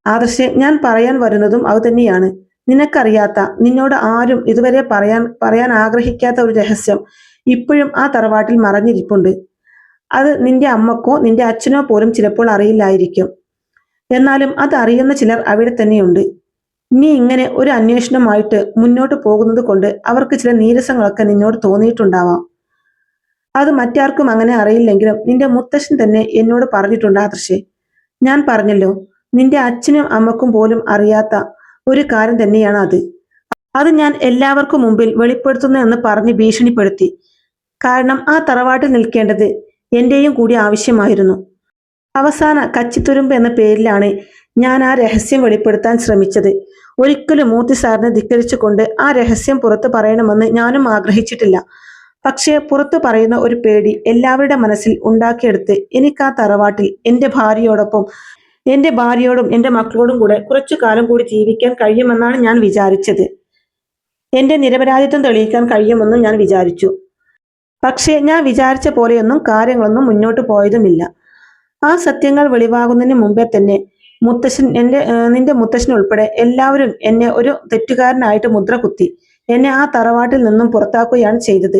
ആദർശെ, ഞാൻ പറയാൻ വരുന്നതും അത് തന്നെയാണ്. നിനക്കറിയാത്ത, നിന്നോട് ആരും ഇതുവരെ പറയാൻ ആഗ്രഹിക്കാത്ത ഒരു രഹസ്യം ഇപ്പോഴും ആ തറവാട്ടിൽ മറഞ്ഞിരിപ്പുണ്ട്. അത് നിന്റെ അമ്മക്കോ നിന്റെ അച്ഛനോ പോലും ചിലപ്പോൾ അറിയില്ലായിരിക്കും. എന്നാലും അത് അറിയുന്ന ചിലർ അവിടെ തന്നെയുണ്ട്. നീ ഇങ്ങനെ ഒരു അന്വേഷണമായിട്ട് മുന്നോട്ട് പോകുന്നത് കൊണ്ട് അവർക്ക് ചില നീരസങ്ങളൊക്കെ നിന്നോട് തോന്നിയിട്ടുണ്ടാവാം. അത് മറ്റാർക്കും അങ്ങനെ അറിയില്ലെങ്കിലും നിന്റെ മുത്തശ്ശൻ തന്നെ എന്നോട് പറഞ്ഞിട്ടുണ്ട് ആദർശേ. ഞാൻ പറഞ്ഞല്ലോ, നിന്റെ അച്ഛനും അമ്മക്കും പോലും അറിയാത്ത ഒരു കാര്യം തന്നെയാണ് അത്. അത് ഞാൻ എല്ലാവർക്കും മുമ്പിൽ വെളിപ്പെടുത്തുന്നു എന്ന് പറഞ്ഞ് ഭീഷണിപ്പെടുത്തി. കാരണം ആ തറവാട്ടിൽ നിൽക്കേണ്ടത് എന്റെയും കൂടി ആവശ്യമായിരുന്നു. അവസാന കച്ചിത്തുരുമ്പ് എന്ന പേരിലാണ് ഞാൻ ആ രഹസ്യം വെളിപ്പെടുത്താൻ ശ്രമിച്ചത്. ഒരിക്കലും മൂർത്തി സാറിനെ ധിക്കരിച്ചുകൊണ്ട് ആ രഹസ്യം പുറത്തു പറയണമെന്ന് ഞാനും ആഗ്രഹിച്ചിട്ടില്ല. പക്ഷേ പുറത്തു പറയുന്ന ഒരു പേടി എല്ലാവരുടെ മനസ്സിൽ ഉണ്ടാക്കിയെടുത്ത് എനിക്ക് ആ തറവാട്ടിൽ എന്റെ ഭാര്യയോടും എന്റെ മക്കളോടും കൂടെ കുറച്ചു കാലം കൂടി ജീവിക്കാൻ കഴിയുമെന്നാണ് ഞാൻ വിചാരിച്ചത്. എന്റെ നിരപരാധിത്വം തെളിയിക്കാൻ കഴിയുമെന്നും ഞാൻ വിചാരിച്ചു. പക്ഷേ ഞാൻ വിചാരിച്ച പോലെയൊന്നും കാര്യങ്ങളൊന്നും മുന്നോട്ട് പോയതുമില്ല. ആ സത്യങ്ങൾ വെളിവാകുന്നതിന് മുമ്പേ തന്നെ നിന്റെ മുത്തശ്ശൻ ഉൾപ്പെടെ എല്ലാവരും എന്നെ ഒരു തെറ്റുകാരനായിട്ട് മുദ്ര കുത്തി എന്നെ ആ തറവാട്ടിൽ നിന്നും പുറത്താക്കുകയാണ് ചെയ്തത്.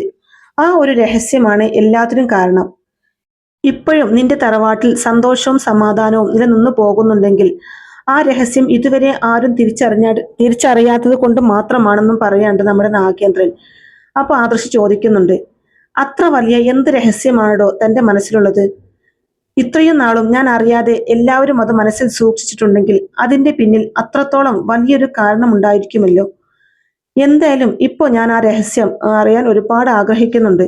ആ ഒരു രഹസ്യമാണ് എല്ലാത്തിനും കാരണം. ഇപ്പോഴും നിന്റെ തറവാട്ടിൽ സന്തോഷവും സമാധാനവും നിലനിന്നു പോകുന്നുണ്ടെങ്കിൽ ആ രഹസ്യം ഇതുവരെ ആരും തിരിച്ചറിയാത്തത് കൊണ്ട് മാത്രമാണെന്നും പറയാണ്ട് നമ്മുടെ നാഗേന്ദ്രൻ. അപ്പൊ ആദർശ് ചോദിക്കുന്നുണ്ട്, അത്ര വലിയ എന്ത് രഹസ്യമാണോ തന്റെ മനസ്സിലുള്ളത്? ഇത്രയും നാളും ഞാൻ അറിയാതെ എല്ലാവരും അത് മനസ്സിൽ സൂക്ഷിച്ചിട്ടുണ്ടെങ്കിൽ അതിന്റെ പിന്നിൽ അത്രത്തോളം വലിയൊരു കാരണം ഉണ്ടായിരിക്കുമല്ലോ. എന്തായാലും ഇപ്പോ ഞാൻ ആ രഹസ്യം അറിയാൻ ഒരുപാട് ആഗ്രഹിക്കുന്നുണ്ട്.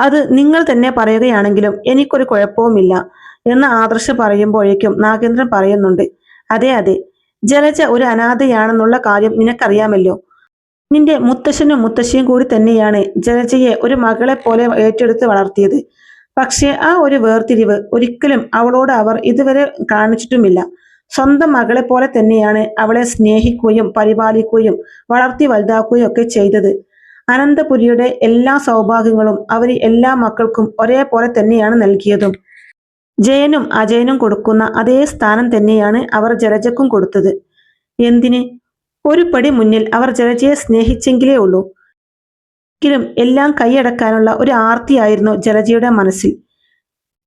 അത് നിങ്ങൾ തന്നെ പറയുകയാണെങ്കിലും എനിക്കൊരു കുഴപ്പവുമില്ല എന്ന് ആദർശ് പറയുമ്പോഴേക്കും നാഗേന്ദ്രൻ പറയുന്നുണ്ട്, അതെ അതെ, ജലജ ഒരു അനാഥയാണെന്നുള്ള കാര്യം നിനക്കറിയാമല്ലോ. നിന്റെ മുത്തശ്ശനും മുത്തശ്ശിയും കൂടി തന്നെയാണ് ജലജയെ ഒരു മകളെ പോലെ ഏറ്റെടുത്ത് വളർത്തിയത്. പക്ഷേ ആ ഒരു വേർതിരിവ് ഒരിക്കലും അവളോട് അവർ ഇതുവരെ കാണിച്ചിട്ടുമില്ല. സ്വന്തം മകളെ പോലെ തന്നെയാണ് അവളെ സ്നേഹിക്കുകയും പരിപാലിക്കുകയും വളർത്തി വലുതാക്കുകയും ഒക്കെ ചെയ്തത്. അനന്തപുരിയുടെ എല്ലാ സൗഭാഗ്യങ്ങളും അവർ എല്ലാ മക്കൾക്കും ഒരേപോലെ തന്നെയാണ് നൽകിയതും. ജയനും അജയനും കൊടുക്കുന്ന അതേ സ്ഥാനം തന്നെയാണ് അവർ ജലജക്കും കൊടുത്തത്. എന്തിന്? ഒരു പടി മുന്നിൽ അവർ ജലജയെ സ്നേഹിച്ചെങ്കിലേ ഉള്ളൂ. എങ്കിലും എല്ലാം കൈയടക്കാനുള്ള ഒരു ആർത്തിയായിരുന്നു ജലജയുടെ മനസ്സിൽ.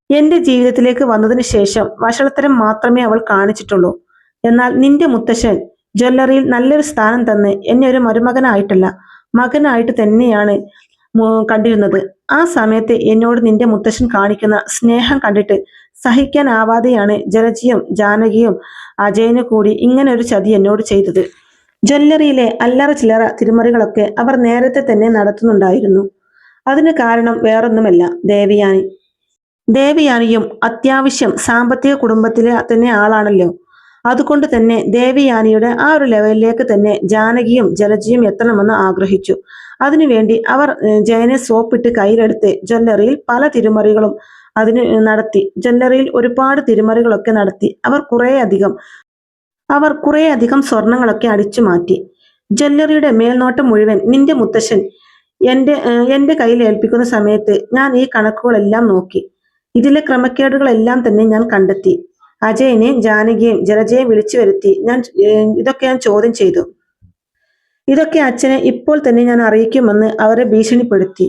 എന്റെ ജീവിതത്തിലേക്ക് വന്നതിന് ശേഷം വഷളത്തരം മാത്രമേ അവൾ കാണിച്ചിട്ടുള്ളൂ. എന്നാൽ നിന്റെ മുത്തശ്ശൻ ജ്വല്ലറിയിൽ നല്ലൊരു സ്ഥാനം തന്ന് എന്നെ ഒരു മരുമകനായിട്ടല്ല, മകനായിട്ട് തന്നെയാണ് കണ്ടിരുന്നത്. ആ സമയത്ത് എന്നോട് നിന്റെ മുത്തശ്ശൻ കാണിക്കുന്ന സ്നേഹം കണ്ടിട്ട് സഹിക്കാനാവാതെയാണ് ജലജിയും ജാനകിയും അജയന് കൂടി ഇങ്ങനെ ഒരു ചതി എന്നോട് ചെയ്തത്. ജ്വല്ലറിയിലെ അല്ലറ ചില്ലറ തിരിമറികളൊക്കെ അവർ നേരത്തെ തന്നെ നടത്തുന്നുണ്ടായിരുന്നു. അതിന് കാരണം വേറൊന്നുമല്ല, ദേവയാനിയും അത്യാവശ്യം സാമ്പത്തിക കുടുംബത്തിലെ തന്നെ ആളാണല്ലോ. അതുകൊണ്ട് തന്നെ ദേവയാനിയുടെ ആ ഒരു ലെവലിലേക്ക് തന്നെ ജാനകിയും ജലജിയും എത്തണമെന്ന് ആഗ്രഹിച്ചു. അതിനുവേണ്ടി അവർ ജയനെ സോപ്പിട്ട് കയ്യിലെടുത്ത് ജ്വല്ലറിയിൽ പല തിരിമറികളും നടത്തി. ജ്വല്ലറിയിൽ ഒരുപാട് തിരിമറികളൊക്കെ നടത്തി അവർ കുറേയധികം സ്വർണങ്ങളൊക്കെ അടിച്ചു മാറ്റി. ജ്വല്ലറിയുടെ മേൽനോട്ടം മുഴുവൻ നിന്റെ മുത്തശ്ശൻ എന്റെ കയ്യിൽ ഏൽപ്പിക്കുന്ന സമയത്ത് ഞാൻ ഈ കണക്കുകളെല്ലാം നോക്കി. ഇതിലെ ക്രമക്കേടുകളെല്ലാം തന്നെ ഞാൻ കണ്ടെത്തി. അജയനെയും ജാനകിയെയും ജലജയെ വിളിച്ചു വരുത്തി ഇതൊക്കെ ഞാൻ ചോദ്യം ചെയ്തു. ഇതൊക്കെ അച്ഛനെ ഇപ്പോൾ തന്നെ ഞാൻ അറിയിക്കുമെന്ന് അവരെ ഭീഷണിപ്പെടുത്തി.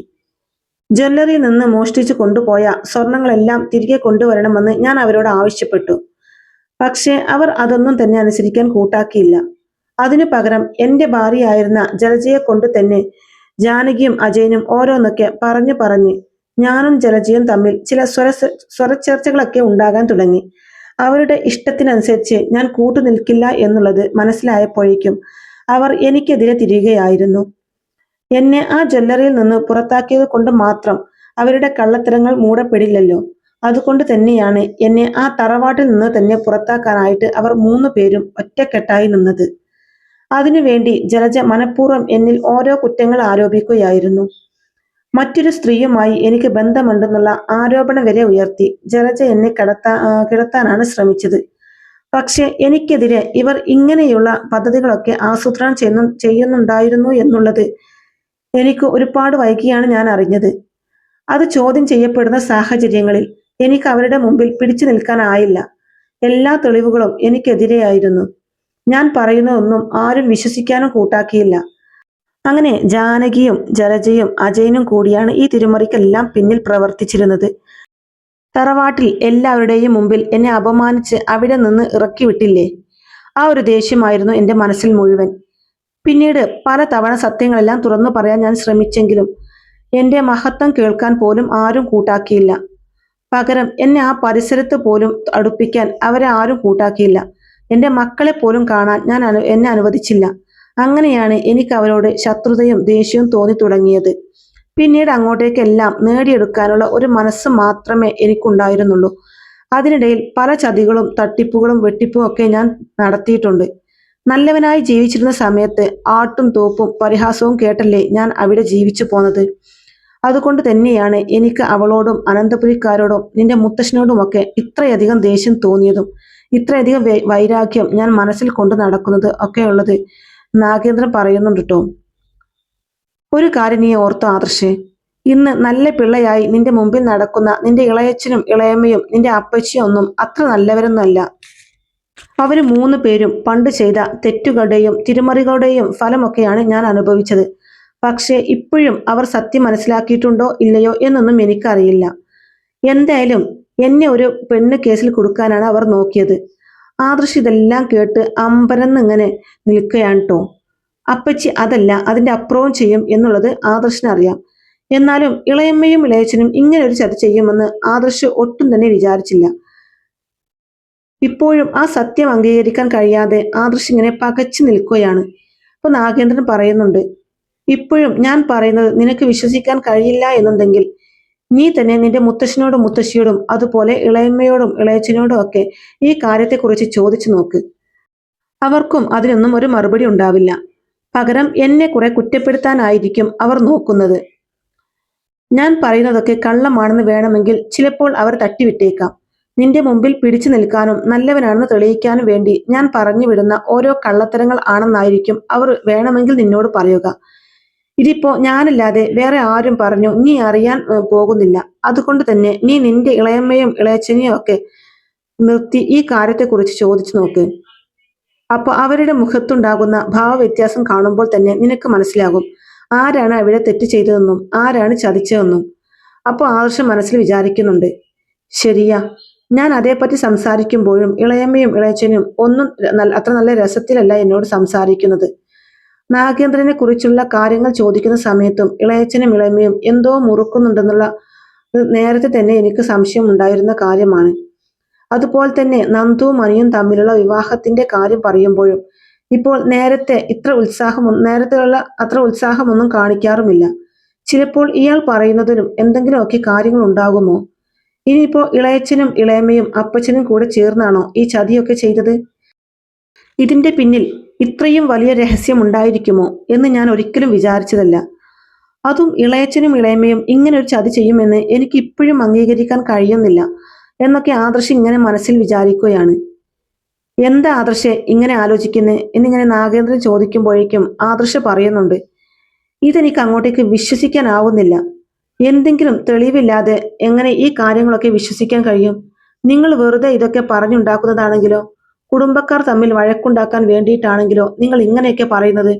ജ്വല്ലറിയിൽ നിന്ന് മോഷ്ടിച്ചു കൊണ്ടുപോയ സ്വർണങ്ങളെല്ലാം തിരികെ കൊണ്ടുവരണമെന്ന് ഞാൻ അവരോട് ആവശ്യപ്പെട്ടു. പക്ഷേ അവർ അതൊന്നും തന്നെ അനുസരിക്കാൻ കൂട്ടാക്കിയില്ല. അതിനു പകരം എന്റെ ഭാര്യയായിരുന്ന ജലജയെ കൊണ്ട് തന്നെ ജാനകിയും അജയനും ഓരോന്നൊക്കെ പറഞ്ഞ് ഞാനും ജലജയും തമ്മിൽ ചില സ്വരച്ചേർച്ചകളൊക്കെ ഉണ്ടാകാൻ തുടങ്ങി. അവരുടെ ഇഷ്ടത്തിനനുസരിച്ച് ഞാൻ കൂട്ടുനിൽക്കില്ല എന്നുള്ളത് മനസ്സിലായപ്പോഴേക്കും അവർ എനിക്കെതിരെ തിരിയുകയായിരുന്നു. എന്നെ ആ ജ്വല്ലറിയിൽ നിന്ന് പുറത്താക്കിയത് കൊണ്ട് മാത്രം അവരുടെ കള്ളത്തരങ്ങൾ മൂടപ്പെടില്ലല്ലോ. അതുകൊണ്ട് തന്നെയാണ് എന്നെ ആ തറവാട്ടിൽ നിന്ന് തന്നെ പുറത്താക്കാനായിട്ട് അവർ 3 പേരും ഒറ്റക്കെട്ടായി നിന്നത്. അതിനുവേണ്ടി ജലജ മനഃപൂർവ്വം എന്നിൽ ഓരോ കുറ്റങ്ങൾ ആരോപിക്കുകയായിരുന്നു. മറ്റൊരു സ്ത്രീയുമായി എനിക്ക് ബന്ധമുണ്ടെന്നുള്ള ആരോപണം വരെ ഉയർത്തി ജലജ എന്നെ കിടത്താനാണ് ശ്രമിച്ചത്. പക്ഷെ എനിക്കെതിരെ ഇവർ ഇങ്ങനെയുള്ള പദ്ധതികളൊക്കെ ആസൂത്രണം ചെയ്യുന്നുണ്ടായിരുന്നു എന്നുള്ളത് എനിക്ക് ഒരുപാട് വൈകിയാണ് ഞാൻ അറിഞ്ഞത്. അത് ചോദ്യം ചെയ്യപ്പെടുന്ന സാഹചര്യങ്ങളിൽ എനിക്ക് അവരുടെ മുമ്പിൽ പിടിച്ചു നിൽക്കാനായില്ല. എല്ലാ തെളിവുകളും എനിക്കെതിരെയായിരുന്നു. ഞാൻ പറയുന്നതൊന്നും ആരും വിശ്വസിക്കാനും കൂട്ടാക്കിയില്ല. അങ്ങനെ ജാനകിയും ജലജയും അജയനും കൂടിയാണ് ഈ തിരിമറിക്കെല്ലാം പിന്നിൽ പ്രവർത്തിച്ചിരുന്നത്. തറവാട്ടിൽ എല്ലാവരുടെയും മുമ്പിൽ എന്നെ അപമാനിച്ച് അവിടെ നിന്ന് ഇറക്കി വിട്ടില്ലേ? ആ ഒരു ദേഷ്യമായിരുന്നു എൻ്റെ മനസ്സിൽ മുഴുവൻ. പിന്നീട് പല തവണ സത്യങ്ങളെല്ലാം തുറന്നു പറയാൻ ഞാൻ ശ്രമിച്ചെങ്കിലും എൻ്റെ മഹത്വം കേൾക്കാൻ പോലും ആരും കൂട്ടാക്കിയില്ല. പകരം എന്നെ ആ പരിസരത്ത് പോലും അടുപ്പിക്കാൻ അവരെ ആരും കൂട്ടാക്കിയില്ല. എൻ്റെ മക്കളെ പോലും കാണാൻ എന്നെ അനുവദിച്ചില്ല. അങ്ങനെയാണ് എനിക്ക് അവരോട് ശത്രുതയും ദേഷ്യവും തോന്നി തുടങ്ങിയത്. പിന്നീട് അങ്ങോട്ടേക്കെല്ലാം നേടിയെടുക്കാനുള്ള ഒരു മനസ്സ് മാത്രമേ എനിക്കുണ്ടായിരുന്നുള്ളൂ. അതിനിടയിൽ പല ചതികളും തട്ടിപ്പുകളും വെട്ടിപ്പും ഒക്കെ ഞാൻ നടത്തിയിട്ടുണ്ട്. നല്ലവനായി ജീവിച്ചിരുന്ന സമയത്ത് ആട്ടും തോപ്പും പരിഹാസവും കേട്ടല്ലേ ഞാൻ അവിടെ ജീവിച്ചു പോന്നത്. അതുകൊണ്ട് തന്നെയാണ് എനിക്ക് അവളോടും അനന്തപുരിക്കാരോടും നിന്റെ മുത്തശ്ശനോടുമൊക്കെ ഇത്രയധികം ദേഷ്യം തോന്നിയതും ഇത്രയധികം വൈരാഗ്യം ഞാൻ മനസ്സിൽ കൊണ്ട് നടക്കുന്നത് ഒക്കെ ഉള്ളത്. നാഗേന്ദ്രൻ പറയുന്നുണ്ട് കേട്ടോ. ഒരു കാര്യം നീ ഓർത്തോ ആദർശേ, ഇന്ന് നല്ല പിള്ളയായി നിന്റെ മുമ്പിൽ നടക്കുന്ന നിന്റെ ഇളയച്ചനും ഇളയമ്മയും നിന്റെ അപ്പച്ചിയും ഒന്നും അത്ര നല്ലവരൊന്നുമല്ല. അവര് 3 പേരും പണ്ട് ചെയ്ത തെറ്റുകളുടെയും തിരിമറികളുടെയും ഫലമൊക്കെയാണ് ഞാൻ അനുഭവിച്ചത്. പക്ഷേ ഇപ്പോഴും അവർ സത്യം മനസ്സിലാക്കിയിട്ടുണ്ടോ ഇല്ലയോ എന്നൊന്നും എനിക്കറിയില്ല. എന്തായാലും എന്നെ ഒരു പെണ്ണ് കേസിൽ കൊടുക്കാനാണ് അവർ നോക്കിയത്. ആദർശ് ഇതെല്ലാം കേട്ട് അമ്പരന്നിങ്ങനെ നിൽക്കുകയാണ് കേട്ടോ. അപ്പച്ചി അതല്ല അതിന്റെ അപ്പുറവും ചെയ്യും എന്നുള്ളത് ആദർശിനറിയാം. എന്നാലും ഇളയമ്മയും ഇളയച്ചനും ഇങ്ങനെ ഒരു ചതി ചെയ്യുമെന്ന് ആദർശ് ഒട്ടും തന്നെ വിചാരിച്ചില്ല. ഇപ്പോഴും ആ സത്യം അംഗീകരിക്കാൻ കഴിയാതെ ആദർശ് ഇങ്ങനെ പകച്ചു നിൽക്കുകയാണ്. അപ്പൊ നാഗേന്ദ്രൻ പറയുന്നുണ്ട്, ഇപ്പോഴും ഞാൻ പറയുന്നത് നിനക്ക് വിശ്വസിക്കാൻ കഴിയില്ല എന്നുണ്ടെങ്കിൽ നീ തന്നെ നിന്റെ മുത്തശ്ശനോടും മുത്തശ്ശിയോടും അതുപോലെ ഇളയമ്മയോടും ഇളയച്ചനോടും ഒക്കെ ഈ കാര്യത്തെക്കുറിച്ച് ചോദിച്ചു നോക്ക്. അവർക്കും അതിനൊന്നും ഒരു മറുപടി ഉണ്ടാവില്ല. പകരം എന്നെ കുറെ കുറ്റപ്പെടുത്താനായിരിക്കും അവർ നോക്കുന്നത്. ഞാൻ പറയുന്നതൊക്കെ കള്ളമാണെന്ന് വേണമെങ്കിൽ ചിലപ്പോൾ അവർ തട്ടിവിട്ടേക്കാം. നിന്റെ മുമ്പിൽ പിടിച്ചു നിൽക്കാനും നല്ലവനാണെന്ന് തെളിയിക്കാനും വേണ്ടി ഞാൻ പറഞ്ഞു വിടുന്ന ഓരോ കള്ളത്തരങ്ങൾ ആണെന്നായിരിക്കും അവർ വേണമെങ്കിൽ നിന്നോട് പറയുക. ഇതിപ്പോ ഞാനല്ലാതെ വേറെ ആരും പറഞ്ഞു നീ അറിയാൻ പോകുന്നില്ല. അതുകൊണ്ട് തന്നെ നീ നിന്റെ ഇളയമ്മയും ഇളയച്ചനെയും ഒക്കെ നിർത്തി ഈ കാര്യത്തെക്കുറിച്ച് ചോദിച്ചു നോക്ക്. അപ്പോൾ അവരുടെ മുഖത്തുണ്ടാകുന്ന ഭാവവ്യത്യാസം കാണുമ്പോൾ തന്നെ നിനക്ക് മനസ്സിലാകും ആരാണ് അവിടെ തെറ്റ് ചെയ്തതെന്നും ആരാണ് ചതിച്ചതെന്നും. അപ്പോൾ ആദർശം മനസ്സിൽ വിചാരിക്കുന്നുണ്ട്, ശരിയാ, ഞാൻ അതേപ്പറ്റി സംസാരിക്കുമ്പോഴും ഇളയമ്മയും ഇളയച്ചനും ഒന്നും അത്ര നല്ല രസത്തിലല്ല എന്നോട് സംസാരിക്കുന്നത്. നാഗേന്ദ്രനെ കുറിച്ചുള്ള കാര്യങ്ങൾ ചോദിക്കുന്ന സമയത്തും ഇളയച്ചനും ഇളയമ്മയും എന്തോ മുറുക്കുന്നുണ്ടെന്നുള്ള നേരത്തെ തന്നെ എനിക്ക് സംശയം ഉണ്ടായിരുന്ന കാര്യമാണ്. അതുപോലെ തന്നെ നന്ദുവും മണിയും തമ്മിലുള്ള വിവാഹത്തിന്റെ കാര്യം പറയുമ്പോഴും ഇപ്പോൾ നേരത്തെയുള്ള അത്ര ഉത്സാഹമൊന്നും കാണിക്കാറുമില്ല. ചിലപ്പോൾ ഇയാൾ പറയുന്നതിനും എന്തെങ്കിലുമൊക്കെ കാര്യങ്ങൾ ഉണ്ടാകുമോ? ഇനിയിപ്പോ ഇളയച്ചനും ഇളയമ്മയും അപ്പച്ചനും കൂടെ ചേർന്നാണോ ഈ ചതിയൊക്കെ ചെയ്തത്? ഇതിന്റെ പിന്നിൽ ഇത്രയും വലിയ രഹസ്യം ഉണ്ടായിരിക്കുമോ എന്ന് ഞാൻ ഒരിക്കലും വിചാരിച്ചതല്ല. അതും ഇളയച്ചനും ഇളയമ്മയും ഇങ്ങനെ ഒരു ചതി ചെയ്യുമെന്ന് എനിക്ക് ഇപ്പോഴും അംഗീകരിക്കാൻ കഴിയുന്നില്ല എന്നൊക്കെ ആദർശ് ഇങ്ങനെ മനസ്സിൽ വിചാരിക്കുകയാണ്. എന്താ ആദർശെ ഇങ്ങനെ ആലോചിക്കുന്നേ എന്നിങ്ങനെ നാഗേന്ദ്രൻ ചോദിക്കുമ്പോഴേക്കും ആദർശ് പറയുന്നുണ്ട്, ഇതെനിക്ക് അങ്ങോട്ടേക്ക് വിശ്വസിക്കാനാവുന്നില്ല. എന്തെങ്കിലും തെളിവില്ലാതെ എങ്ങനെ ഈ കാര്യങ്ങളൊക്കെ വിശ്വസിക്കാൻ കഴിയും? നിങ്ങൾ വെറുതെ ഇതൊക്കെ പറഞ്ഞുണ്ടാക്കുന്നതാണെങ്കിലോ, കുടുംബക്കാർ തമ്മിൽ വഴക്കുണ്ടാക്കാൻ വേണ്ടിയിട്ടാണെങ്കിലോ നിങ്ങൾ ഇങ്ങനെയൊക്കെ പറയുന്നത്?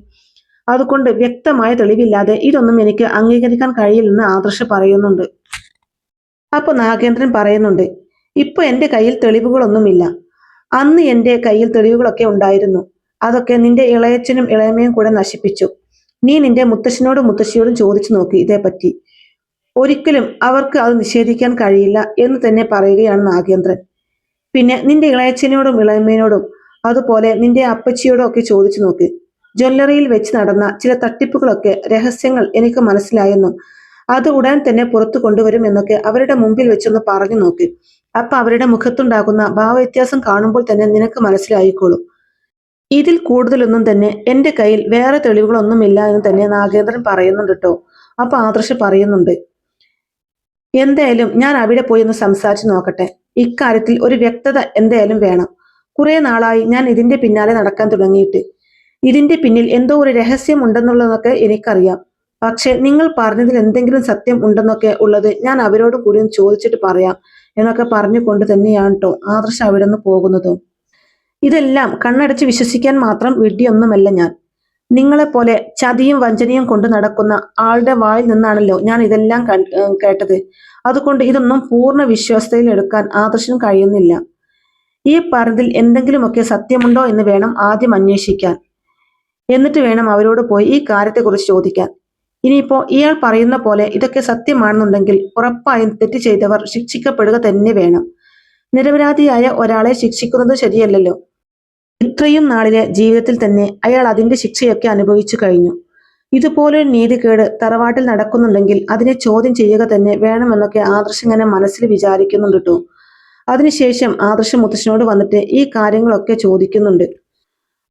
അതുകൊണ്ട് വ്യക്തമായ തെളിവില്ലാതെ ഇതൊന്നും എനിക്ക് അംഗീകരിക്കാൻ കഴിയില്ലെന്ന് ആദർശ് പറയുന്നുണ്ട്. അപ്പൊ നാഗേന്ദ്രൻ പറയുന്നുണ്ട്, ഇപ്പൊ എന്റെ കയ്യിൽ തെളിവുകളൊന്നുമില്ല. അന്ന് എന്റെ കയ്യിൽ തെളിവുകളൊക്കെ ഉണ്ടായിരുന്നു. അതൊക്കെ നിന്റെ ഇളയച്ചനും ഇളയമ്മയും കൂടെ നശിപ്പിച്ചു. നീ നിന്റെ മുത്തശ്ശനോടും മുത്തശ്ശിയോടും ചോദിച്ചു നോക്കി ഇതേപ്പറ്റി. ഒരിക്കലും അവർക്ക് അത് നിഷേധിക്കാൻ കഴിയില്ല എന്ന് തന്നെ പറയുകയാണ് നാഗേന്ദ്രൻ. പിന്നെ നിന്റെ ഇളയച്ചനോടും ഇളയമ്മയോടും അതുപോലെ നിന്റെ അപ്പച്ചിയോടും ഒക്കെ ചോദിച്ചു നോക്ക്. ജ്വല്ലറിയിൽ വെച്ച് നടന്ന ചില തട്ടിപ്പുകളൊക്കെ രഹസ്യങ്ങൾ എനിക്ക് മനസ്സിലായെന്നും അത് ഉടൻ തന്നെ പുറത്തു കൊണ്ടുവരും എന്നൊക്കെ അവരുടെ മുമ്പിൽ വെച്ചൊന്ന് പറഞ്ഞു നോക്ക്. അപ്പൊ അവരുടെ മുഖത്തുണ്ടാകുന്ന ഭാവവ്യത്യാസം കാണുമ്പോൾ തന്നെ നിനക്ക് മനസ്സിലായിക്കോളും. ഇതിൽ കൂടുതലൊന്നും തന്നെ എന്റെ കയ്യിൽ വേറെ തെളിവുകളൊന്നുമില്ല എന്ന് തന്നെ നാഗേന്ദ്രൻ പറയുന്നുണ്ട് കേട്ടോ. അപ്പൊ ആദർശ് പറയുന്നുണ്ട്, എന്തായാലും ഞാൻ അവിടെ പോയി ഒന്ന് സംസാരിച്ചു നോക്കട്ടെ. ഇക്കാര്യത്തിൽ ഒരു വ്യക്തത എന്തായാലും വേണം. കുറെ നാളായി ഞാൻ ഇതിന്റെ പിന്നാലെ നടക്കാൻ തുടങ്ങിയിട്ട്. ഇതിന്റെ പിന്നിൽ എന്തോ ഒരു രഹസ്യം ഉണ്ടെന്നുള്ളതൊക്കെ എനിക്കറിയാം. പക്ഷെ നിങ്ങൾ പറഞ്ഞതിൽ എന്തെങ്കിലും സത്യം ഉണ്ടെന്നൊക്കെ ഉള്ളത് ഞാൻ അവരോട് കൂടി ഒന്ന് ചോദിച്ചിട്ട് പറയാം എന്നൊക്കെ പറഞ്ഞുകൊണ്ട് തന്നെയാണ് കേട്ടോ ആദർശ് അവിടെ നിന്ന് പോകുന്നതും. ഇതെല്ലാം കണ്ണടച്ച് വിശ്വസിക്കാൻ മാത്രം വിഡ്ഢിയൊന്നുമല്ല ഞാൻ. നിങ്ങളെപ്പോലെ ചതിയും വഞ്ചനയും കൊണ്ട് നടക്കുന്ന ആളുടെ വായിൽ നിന്നാണല്ലോ ഞാൻ ഇതെല്ലാം കേട്ടത്. അതുകൊണ്ട് ഇതൊന്നും പൂർണ്ണ വിശ്വാസതയിൽ എടുക്കാൻ ആദർശന് കഴിയുന്നില്ല. ഈ പറഞ്ഞതിൽ എന്തെങ്കിലുമൊക്കെ സത്യമുണ്ടോ എന്ന് വേണം ആദ്യം അന്വേഷിക്കാൻ. എന്നിട്ട് വേണം അവരോട് പോയി ഈ കാര്യത്തെക്കുറിച്ച് ചോദിക്കാൻ. ഇനിയിപ്പോ ഇയാൾ പറയുന്ന പോലെ ഇതൊക്കെ സത്യമാണെന്നുണ്ടെങ്കിൽ ഉറപ്പായും തെറ്റ് ചെയ്തവർ ശിക്ഷിക്കപ്പെടുക തന്നെ വേണം. നിരപരാധിയായ ഒരാളെ ശിക്ഷിക്കുന്നത് ശരിയല്ലല്ലോ. ഇത്രയും നാളിലെ ജീവിതത്തിൽ തന്നെ അയാൾ അതിന്റെ ശിക്ഷയൊക്കെ അനുഭവിച്ചു കഴിഞ്ഞു. ഇതുപോലൊരു നീതികേട് തറവാട്ടിൽ നടക്കുന്നുണ്ടെങ്കിൽ അതിനെ ചോദ്യം ചെയ്യുക തന്നെ വേണമെന്നൊക്കെ ആദർശ് ഇങ്ങനെ മനസ്സിൽ വിചാരിക്കുന്നുണ്ട് കേട്ടോ. അതിനുശേഷം ആദർശ് മുത്തശ്ശനോട് വന്നിട്ട് ഈ കാര്യങ്ങളൊക്കെ ചോദിക്കുന്നുണ്ട്.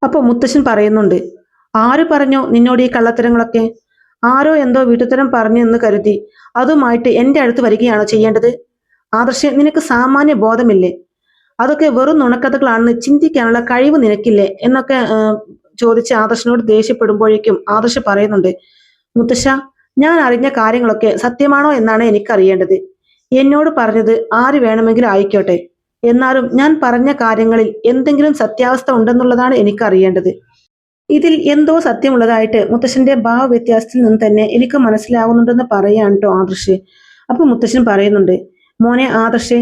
അപ്പൊ മുത്തശ്ശൻ പറയുന്നുണ്ട്, ആര് പറഞ്ഞു നിന്നോട് ഈ കള്ളത്തരങ്ങളൊക്കെ? ആരോ എന്തോ വീട്ടുത്തരം പറഞ്ഞു എന്ന് കരുതി അതുമായിട്ട് എന്റെ അടുത്ത് വരികയാണോ ചെയ്യേണ്ടത്? ആദർശ്, നിനക്ക് സാമാന്യ ബോധമില്ലേ? അതൊക്കെ വെറും നുണക്കഥകളാണെന്ന് ചിന്തിക്കാനുള്ള കഴിവ് നിനക്കില്ലേ എന്നൊക്കെ ചോദിച്ച് ആദർശനോട് ദേഷ്യപ്പെടുമ്പോഴേക്കും ആദർശ് പറയുന്നുണ്ട്, മുത്തശ്ശ, ഞാൻ അറിഞ്ഞ കാര്യങ്ങളൊക്കെ സത്യമാണോ എന്നാണ് എനിക്കറിയേണ്ടത്. എന്നോട് പറഞ്ഞത് ആര് വേണമെങ്കിലും ആയിക്കോട്ടെ. എന്നാലും ഞാൻ പറഞ്ഞ കാര്യങ്ങളിൽ എന്തെങ്കിലും സത്യാവസ്ഥ ഉണ്ടെന്നുള്ളതാണ് എനിക്കറിയേണ്ടത്. ഇതിൽ എന്തോ സത്യമുള്ളതായിട്ട് മുത്തശ്ശന്റെ ഭാവവ്യത്യാസത്തിൽ നിന്ന് തന്നെ എനിക്ക് മനസ്സിലാവുന്നുണ്ടെന്ന് പറയാണ് കേട്ടോ ആദർശ്. അപ്പൊ മുത്തശ്ശൻ പറയുന്നുണ്ട്, മോനെ ആദർശേ,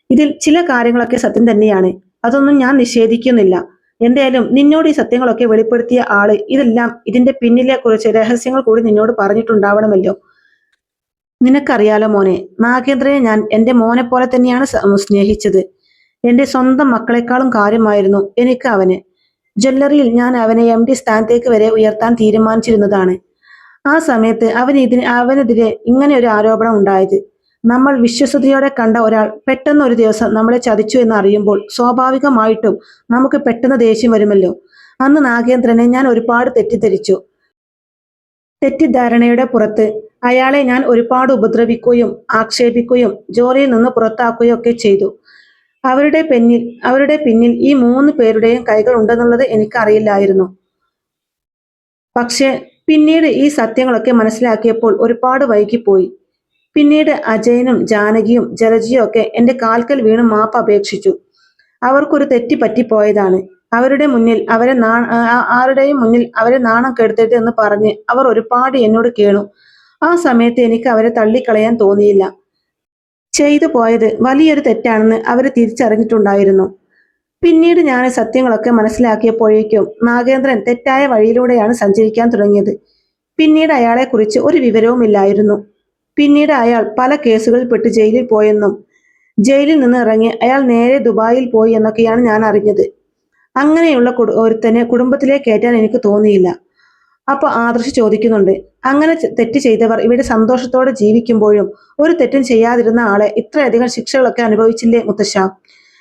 ഇതിൽ ചില കാര്യങ്ങളൊക്കെ സത്യം തന്നെയാണ്. അതൊന്നും ഞാൻ നിഷേധിക്കുന്നില്ല. എന്തായാലും നിന്നോട് ഈ സത്യങ്ങളൊക്കെ വെളിപ്പെടുത്തിയ ആള് ഇതെല്ലാം ഇതിന്റെ പിന്നിലെ കുറച്ച് രഹസ്യങ്ങൾ കൂടി നിന്നോട് പറഞ്ഞിട്ടുണ്ടാവണമല്ലോ. നിനക്കറിയാലോ മോനെ, നാഗേന്ദ്രനെ ഞാൻ എന്റെ മോനെ പോലെ തന്നെയാണ് സ്നേഹിച്ചത്. എന്റെ സ്വന്തം മക്കളെക്കാളും കാര്യമായിരുന്നു എനിക്ക് അവന്. ജ്വല്ലറിയിൽ ഞാൻ അവനെ MD സ്ഥാനത്തേക്ക് വരെ ഉയർത്താൻ തീരുമാനിച്ചിരുന്നതാണ്. ആ സമയത്ത് അവനെതിരെ ഇങ്ങനെ ഒരു ആരോപണം ഉണ്ടായത്. നമ്മൾ വിശ്വസ്തയോടെ കണ്ട ഒരാൾ പെട്ടെന്ന് ഒരു ദിവസം നമ്മളെ ചതിച്ചു എന്ന് അറിയുമ്പോൾ സ്വാഭാവികമായിട്ടും നമുക്ക് പെട്ടെന്ന് ദേഷ്യം വരുമല്ലോ. അന്ന് നാഗേന്ദ്രനെ ഞാൻ ഒരുപാട് തെറ്റിദ്ധരിച്ചു. തെറ്റിദ്ധാരണയുടെ പുറത്ത് അയാളെ ഞാൻ ഒരുപാട് ഉപദ്രവിക്കുകയും ആക്ഷേപിക്കുകയും ജോലിയിൽ നിന്ന് പുറത്താക്കുകയും ഒക്കെ ചെയ്തു. അവരുടെ പിന്നിൽ ഈ 3 പേരുടെയും കൈകൾ ഉണ്ടെന്നുള്ളത് എനിക്കറിയില്ലായിരുന്നു. പക്ഷെ പിന്നീട് ഈ സത്യങ്ങളൊക്കെ മനസ്സിലാക്കിയപ്പോൾ ഒരുപാട് വൈകിപ്പോയി. പിന്നീട് അജയനും ജാനകിയും ജലജിയും ഒക്കെ എന്റെ കാൽക്കൽ വീണ് മാപ്പ് അപേക്ഷിച്ചു. അവർക്കൊരു തെറ്റി പറ്റിപ്പോയതാണ്. ആരുടെയും മുന്നിൽ അവരെ നാണം കെടുത്തരുത് എന്ന് പറഞ്ഞ് അവർ ഒരുപാട് എന്നോട് കേണു. ആ സമയത്ത് എനിക്ക് അവരെ തള്ളിക്കളയാൻ തോന്നിയില്ല. ചെയ്തു പോയത് വലിയൊരു തെറ്റാണെന്ന് അവര് തിരിച്ചറിഞ്ഞിട്ടുണ്ടായിരുന്നു. പിന്നീട് ഞാൻ സത്യങ്ങളൊക്കെ മനസ്സിലാക്കിയപ്പോഴേക്കും നാഗേന്ദ്രൻ തെറ്റായ വഴിയിലൂടെയാണ് സഞ്ചരിക്കാൻ തുടങ്ങിയത്. പിന്നീട് അയാളെക്കുറിച്ച് ഒരു വിവരവുമില്ലായിരുന്നു. പിന്നീട് അയാൾ പല കേസുകളിൽ പെട്ട് ജയിലിൽ പോയെന്നും ജയിലിൽ നിന്ന് ഇറങ്ങി അയാൾ നേരെ ദുബായിൽ പോയി എന്നൊക്കെയാണ് ഞാൻ അറിഞ്ഞത്. അങ്ങനെയുള്ള ഒരുത്തനെ കുടുംബത്തിലേക്ക് കയറ്റാൻ എനിക്ക് തോന്നിയില്ല. അപ്പൊ ആദർശ് ചോദിക്കുന്നുണ്ട്, അങ്ങനെ തെറ്റ് ചെയ്തവർ ഇവിടെ സന്തോഷത്തോടെ ജീവിക്കുമ്പോഴും ഒരു തെറ്റും ചെയ്യാതിരുന്ന ആളെ ഇത്രയധികം ശിക്ഷകളൊക്കെ അനുഭവിച്ചില്ലേ മുത്തശ്ശ?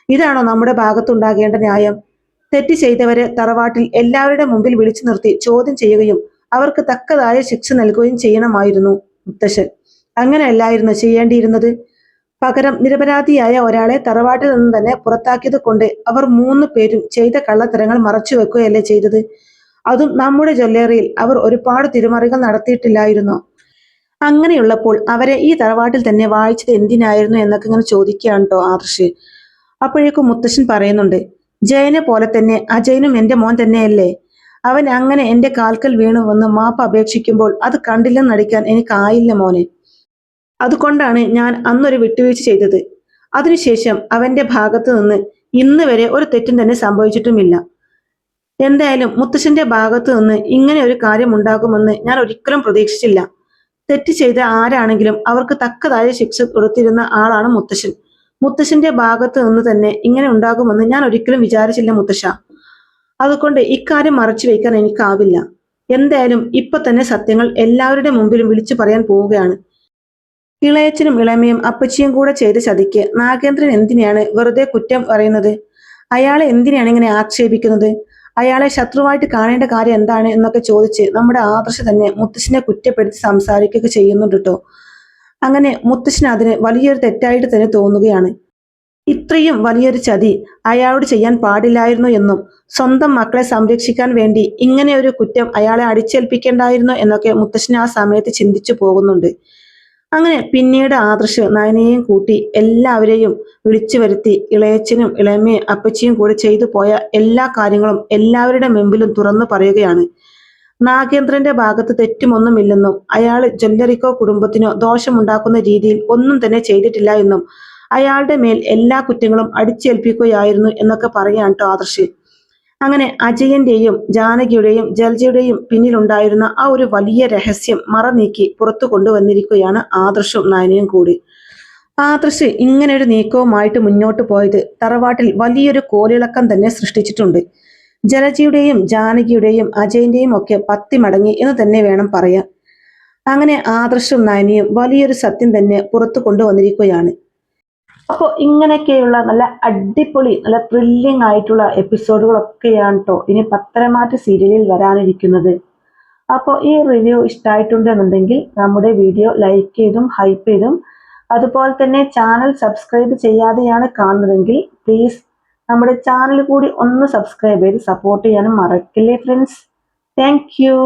ഇതാണോ നമ്മുടെ ഭാഗത്തുണ്ടാകേണ്ട ന്യായം? തെറ്റ് ചെയ്തവരെ തറവാട്ടിൽ എല്ലാവരുടെ മുമ്പിൽ വിളിച്ചു നിർത്തി ചോദ്യം ചെയ്യുകയും അവർക്ക് തക്കതായ ശിക്ഷ നൽകുകയും ചെയ്യണമായിരുന്നു മുത്തശ്ശൻ. അങ്ങനെയല്ലായിരുന്നു ചെയ്യേണ്ടിയിരുന്നത്. പകരം നിരപരാധിയായ ഒരാളെ തറവാട്ടിൽ നിന്ന് തന്നെ പുറത്താക്കിയത് കൊണ്ട് അവർ 3 പേരും ചെയ്ത കള്ളത്തരങ്ങൾ മറച്ചു വെക്കുകയല്ലേ ചെയ്തത്. അതും നമ്മുടെ ജ്വല്ലറിയിൽ അവർ ഒരുപാട് തിരിമറികൾ നടത്തിയിട്ടില്ലായിരുന്നോ? അങ്ങനെയുള്ളപ്പോൾ അവരെ ഈ തറവാട്ടിൽ തന്നെ വായിച്ചത് എന്തിനായിരുന്നു എന്നൊക്കെ ഇങ്ങനെ ചോദിക്കുകയാണ് കേട്ടോ ആദർശ്. അപ്പോഴേക്കും മുത്തശ്ശൻ പറയുന്നുണ്ട്, ജയനെ പോലെ തന്നെ അജയനും എന്റെ മോൻ തന്നെയല്ലേ. അവൻ അങ്ങനെ എന്റെ കാൽക്കൽ വീണു വന്ന് മാപ്പ് അപേക്ഷിക്കുമ്പോൾ അത് കണ്ടില്ലെന്ന് നടിക്കാൻ എനിക്കായില്ല മോനെ. അതുകൊണ്ടാണ് ഞാൻ അന്നൊരു വിട്ടുവീഴ്ച ചെയ്തത്. അതിനുശേഷം അവന്റെ ഭാഗത്ത് നിന്ന് ഇന്ന് വരെ ഒരു തെറ്റും തന്നെ സംഭവിച്ചിട്ടുമില്ല. എന്തായാലും മുത്തശ്ശന്റെ ഭാഗത്ത് നിന്ന് ഇങ്ങനെ ഒരു കാര്യം ഉണ്ടാകുമെന്ന് ഞാൻ ഒരിക്കലും പ്രതീക്ഷിച്ചില്ല. തെറ്റ് ചെയ്ത ആരാണെങ്കിലും അവർക്ക് തക്കതായ ശിക്ഷ കൊടുത്തിരുന്ന ആളാണ് മുത്തശ്ശൻ. മുത്തശ്ശന്റെ ഭാഗത്ത് നിന്ന് തന്നെ ഇങ്ങനെ ഉണ്ടാകുമെന്ന് ഞാൻ ഒരിക്കലും വിചാരിച്ചില്ല മുത്തശ്ശ. അതുകൊണ്ട് ഇക്കാര്യം മറച്ചു വയ്ക്കാൻ എനിക്കാവില്ല. എന്തായാലും ഇപ്പൊ തന്നെ സത്യങ്ങൾ എല്ലാവരുടെ മുമ്പിലും വിളിച്ചു പറയാൻ പോവുകയാണ്. ഇളയച്ചനും ഇളമയും അപ്പച്ചിയും കൂടെ ചെയ്ത ചതിക്ക് നാഗേന്ദ്രൻ എന്തിനാണ് വെറുതെ കുറ്റം പറയുന്നത്? അയാളെ എന്തിനാണ് ഇങ്ങനെ ആക്ഷേപിക്കുന്നത്? അയാളെ ശത്രുവായിട്ട് കാണേണ്ട കാര്യം എന്താണ് എന്നൊക്കെ ചോദിച്ച് നമ്മുടെ ആദർശ് തന്നെ മുത്തശ്ശനെ കുറ്റപ്പെടുത്തി സംസാരിക്കുകയൊക്കെ ചെയ്യുന്നുണ്ട് കേട്ടോ. അങ്ങനെ മുത്തശ്ശന് അതിന് വലിയൊരു തെറ്റായിട്ട് തന്നെ തോന്നുകയാണ്. ഇത്രയും വലിയൊരു ചതി അയാളോട് ചെയ്യാൻ പാടില്ലായിരുന്നു എന്നും സ്വന്തം മക്കളെ സംരക്ഷിക്കാൻ വേണ്ടി ഇങ്ങനെ ഒരു കുറ്റം അയാളെ അടിച്ചേൽപ്പിക്കേണ്ടായിരുന്നു എന്നൊക്കെ മുത്തശ്ശൻ ആ സമയത്ത് ചിന്തിച്ചു പോകുന്നുണ്ട്. അങ്ങനെ പിന്നീട് ആദർശ് നയനയെയും കൂട്ടി എല്ലാവരെയും വിളിച്ചു വരുത്തി ഇളയച്ചനും ഇളയമ്മയും അപ്പച്ചിയും കൂടെ ചെയ്തു പോയ എല്ലാ കാര്യങ്ങളും എല്ലാവരുടെ മുമ്പിലും തുറന്നു പറയുകയാണ്. നാഗേന്ദ്രന്റെ ഭാഗത്ത് തെറ്റുമൊന്നുമില്ലെന്നും അയാൾ ജ്വല്ലറിക്കോ കുടുംബത്തിനോ ദോഷമുണ്ടാക്കുന്ന രീതിയിൽ ഒന്നും തന്നെ ചെയ്തിട്ടില്ല എന്നും അയാളുടെ മേൽ എല്ലാ കുറ്റങ്ങളും അടിച്ചേൽപ്പിക്കുകയായിരുന്നു എന്നൊക്കെ പറയാൻ കേട്ടോ ആദർശ്. അങ്ങനെ അജയന്റെയും ജാനകിയുടെയും ജലജയുടെയും പിന്നിലുണ്ടായിരുന്ന ആ ഒരു വലിയ രഹസ്യം മറനീക്കി പുറത്തു കൊണ്ടുവന്നിരിക്കുകയാണ് ആദർശും നയനയും കൂടി. ആദർശ് ഇങ്ങനെ ഒരു നീക്കവുമായിട്ട് മുന്നോട്ട് പോയത് തറവാട്ടിൽ വലിയൊരു കോലിളക്കം തന്നെ സൃഷ്ടിച്ചിട്ടുണ്ട്. ജലജയുടെയും ജാനകിയുടെയും അജയന്റെയും ഒക്കെ 10 മടങ്ങി എന്ന് തന്നെ വേണം പറയാൻ. അങ്ങനെ ആദർശും നയനയും വലിയൊരു സത്യം തന്നെ പുറത്തു കൊണ്ടുവന്നിരിക്കുകയാണ്. അപ്പോൾ ഇങ്ങനെയൊക്കെയുള്ള നല്ല അടിപൊളി നല്ല ത്രില്ലിംഗ് ആയിട്ടുള്ള എപ്പിസോഡുകളൊക്കെയാണ് കേട്ടോ ഇനി പത്തരമാറ്റ് സീരിയലിൽ വരാനിരിക്കുന്നത്. അപ്പോൾ ഈ റിവ്യൂ ഇഷ്ടമായിട്ടുണ്ടെന്നുണ്ടെങ്കിൽ നമ്മുടെ വീഡിയോ ലൈക്ക് ചെയ്തും ഹൈപ്പ് ചെയ്തും അതുപോലെ തന്നെ ചാനൽ സബ്സ്ക്രൈബ് ചെയ്യാതെയാണ് കാണുന്നതെങ്കിൽ പ്ലീസ് നമ്മുടെ ചാനൽ കൂടി ഒന്ന് സബ്സ്ക്രൈബ് ചെയ്ത് സപ്പോർട്ട് ചെയ്യാനും മറക്കില്ലേ ഫ്രണ്ട്സ്. Thank you.